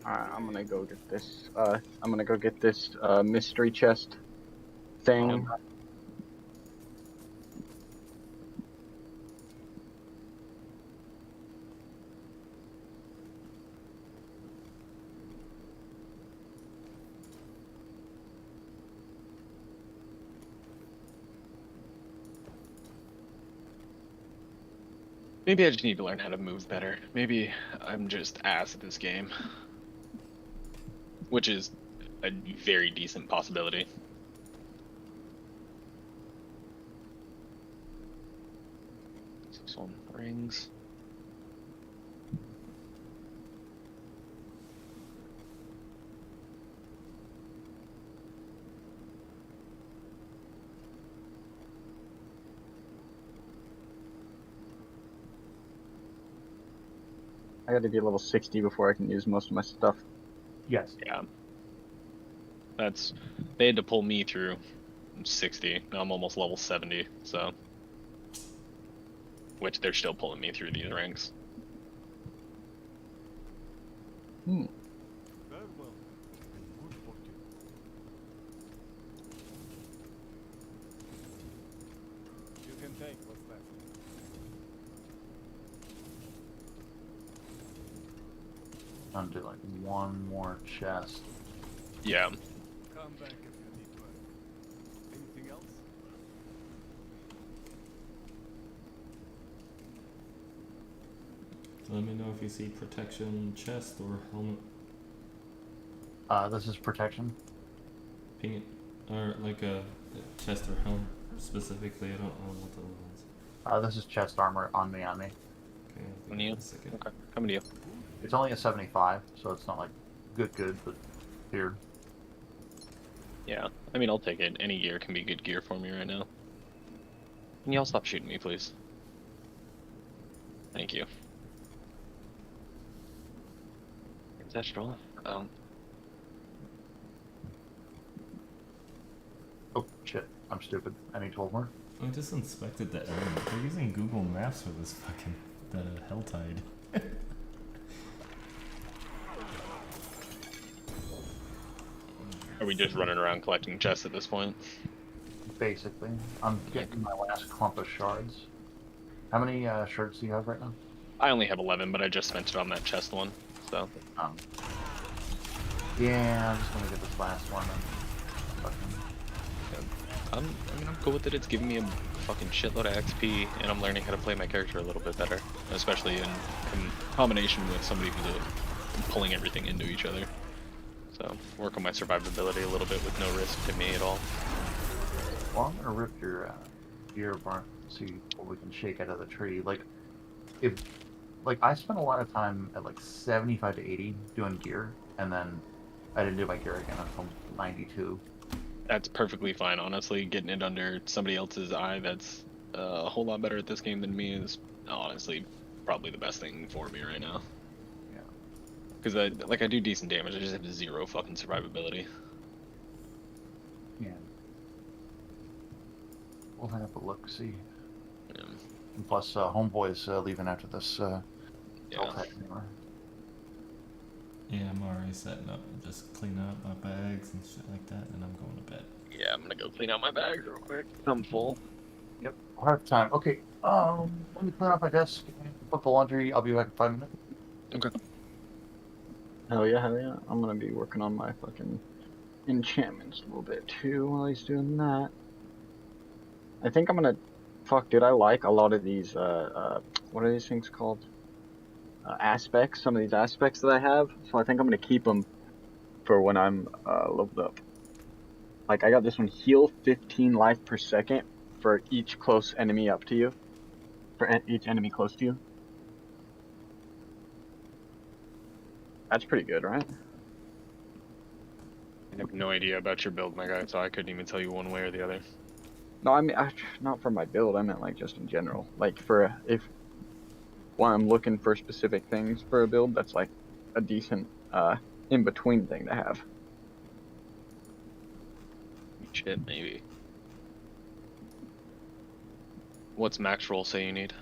Alright, I'm gonna go get this. I'm gonna go get this mystery chest thing. Maybe I just need to learn how to move better. Maybe I'm just ass at this game. Which is a very decent possibility. This one rings. I gotta be level 60 before I can use most of my stuff. Yes. Yeah. They had to pull me through 60. Now I'm almost level 70, so. Which they're still pulling me through these ranks. Hmm. Very well. Good fortune. You can take what's left. I'm do like one more chest. Yeah. Come back if you need to. Anything else? Let me know if you see protection, chest, or helmet. This is protection. Ping it. Or like a chest or helmet specifically. I don't know what the ones. This is chest armor on me. Okay, I'll On give you? it a second. Okay. Coming to you. It's only a 75, so it's not like good, but here. Yeah. I mean, I'll take it. Any gear can be good gear for me right now. Can y'all stop shooting me, please? Thank you. Ancestral. Oh shit, I'm stupid. I need 12 more. I just inspected the element. They're using Google Maps for this fucking Helltide. Are we just running around collecting chests at this point? Basically, I'm getting my last clump of shards. How many shards do you have right now? I only have 11, but I just spent it on that chest one, so. Yeah, I'm just gonna get this last one. And I'm cool with it. It's giving me a fucking shitload of XP, and I'm learning how to play my character a little bit better, especially in combination with somebody who's pulling everything into each other. So work on my survivability a little bit with no risk to me at all. well, I'm gonna rip your gear apart, see what we can shake out of the tree. Like, I spent a lot of time at like 75 to 80 doing gear, and then I didn't do my gear again until 92. That's perfectly fine, honestly. Getting it under somebody else's eye that's a whole lot better at this game than me is honestly probably the best thing for me right now. Yeah. Because I do decent damage, I just have zero fucking survivability. Yeah. We'll have a look, see. Yeah. And plus, Homeboy's leaving after this. Yeah. Anyway. Yeah, I'm already setting up. Just clean up my bags and shit like that, and I'm going to bed. Yeah, I'm gonna go clean out my bags real quick. I'm full. Yep. Hard time. Okay. Let me clean up my desk. Put the laundry. I'll be back in 5 minutes. Okay. Hell yeah, hell yeah. I'm gonna be working on my fucking enchantments a little bit too while he's doing that. I think I'm gonna... Fuck, dude, I like a lot of these, what are these things called? Aspects, some of these aspects that I have. So I think I'm gonna keep them for when I'm leveled up. Like, I got this one, heal 15 life per second for each close enemy up to you. For each enemy close to you. That's pretty good, right? I have no idea about your build, my guy, so I couldn't even tell you one way or the other. No, I mean, not for my build, I meant like just in general. Like for, while I'm looking for specific things for a build, that's like a decent in-between thing to have. Shit, maybe. What's max roll say you need?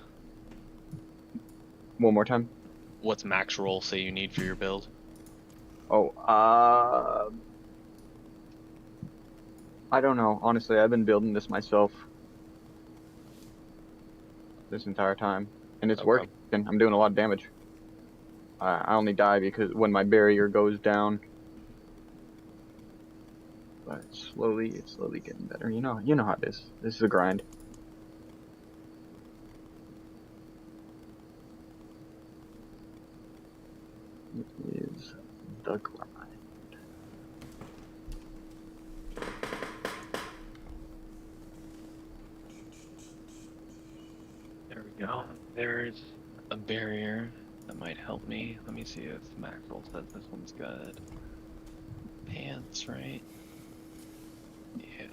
One more time. What's max roll say you need for your build? Oh, I don't know. Honestly, I've been building this myself this entire time, and it's Okay. working. I'm doing a lot of damage. I only die because when my barrier goes down, but it's slowly getting better. You know how it is. This is a grind. the grind. There we go. There's a barrier that might help me. Let me see if Maxwell says this one's good. Pants, right? Yeah.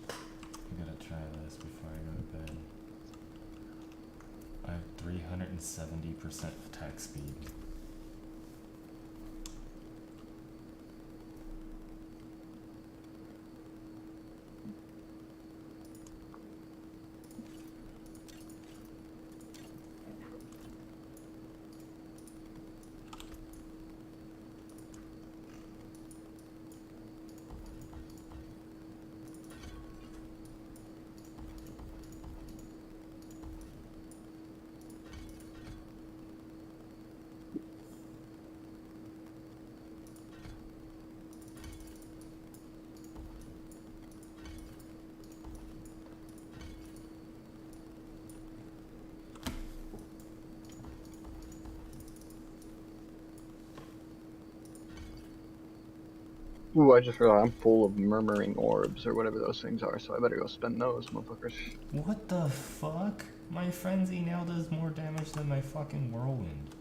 I'm gonna try this before I go to bed. I have 370% attack speed. Ooh, I just realized I'm full of murmuring orbs or whatever those things are, so I better go spend those, motherfuckers. What the fuck? My frenzy now does more damage than my fucking whirlwind.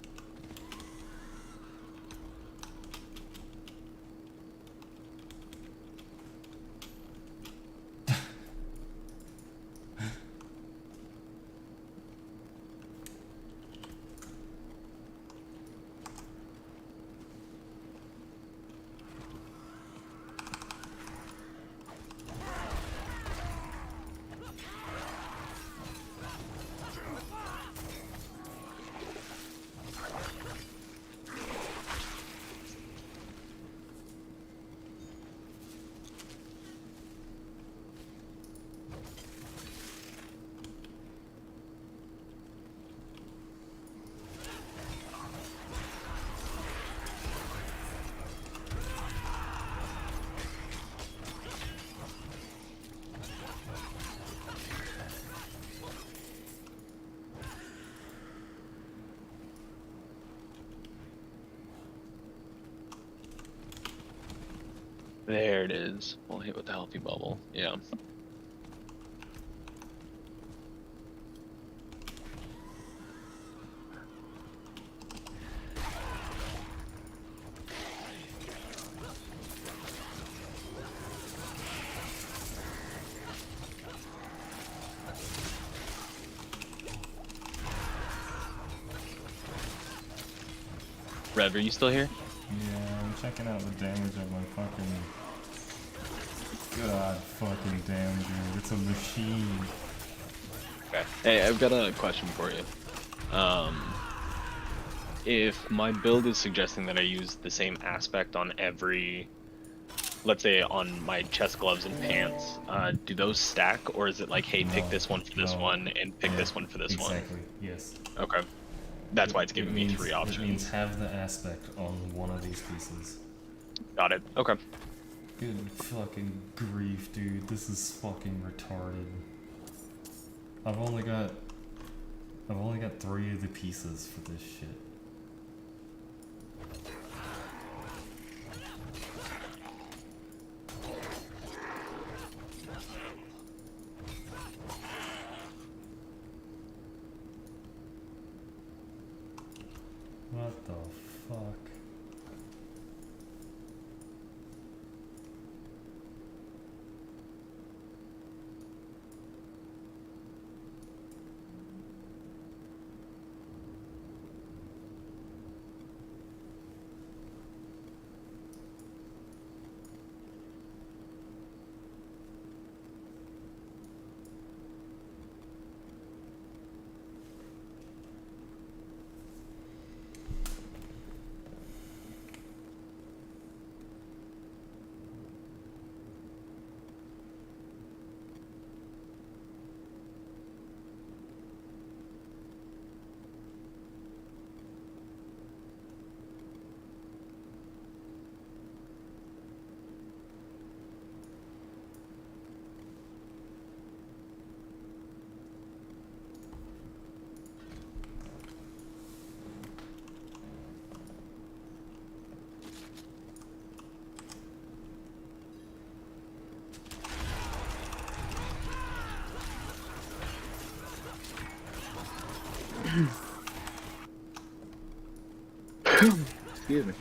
There it is. We'll hit with the healthy bubble. Yeah. Rev, are you still here? Yeah, I'm checking out the damage of my fucking... God fucking damn, dude. It's a machine. Okay. Hey, I've got a question for you. If my build is suggesting that I use the same aspect on every, let's say on my chest gloves and pants, do those stack, or is it like, hey, pick No, this one for this no. one and pick Yeah, this one for this one? exactly, yes. Okay. That's why it's giving me three It means options. have the aspect on one of these pieces. Got it. Okay. Good fucking grief, dude. This is fucking retarded. I've only got 3 of the pieces for this shit. What the fuck? Excuse me.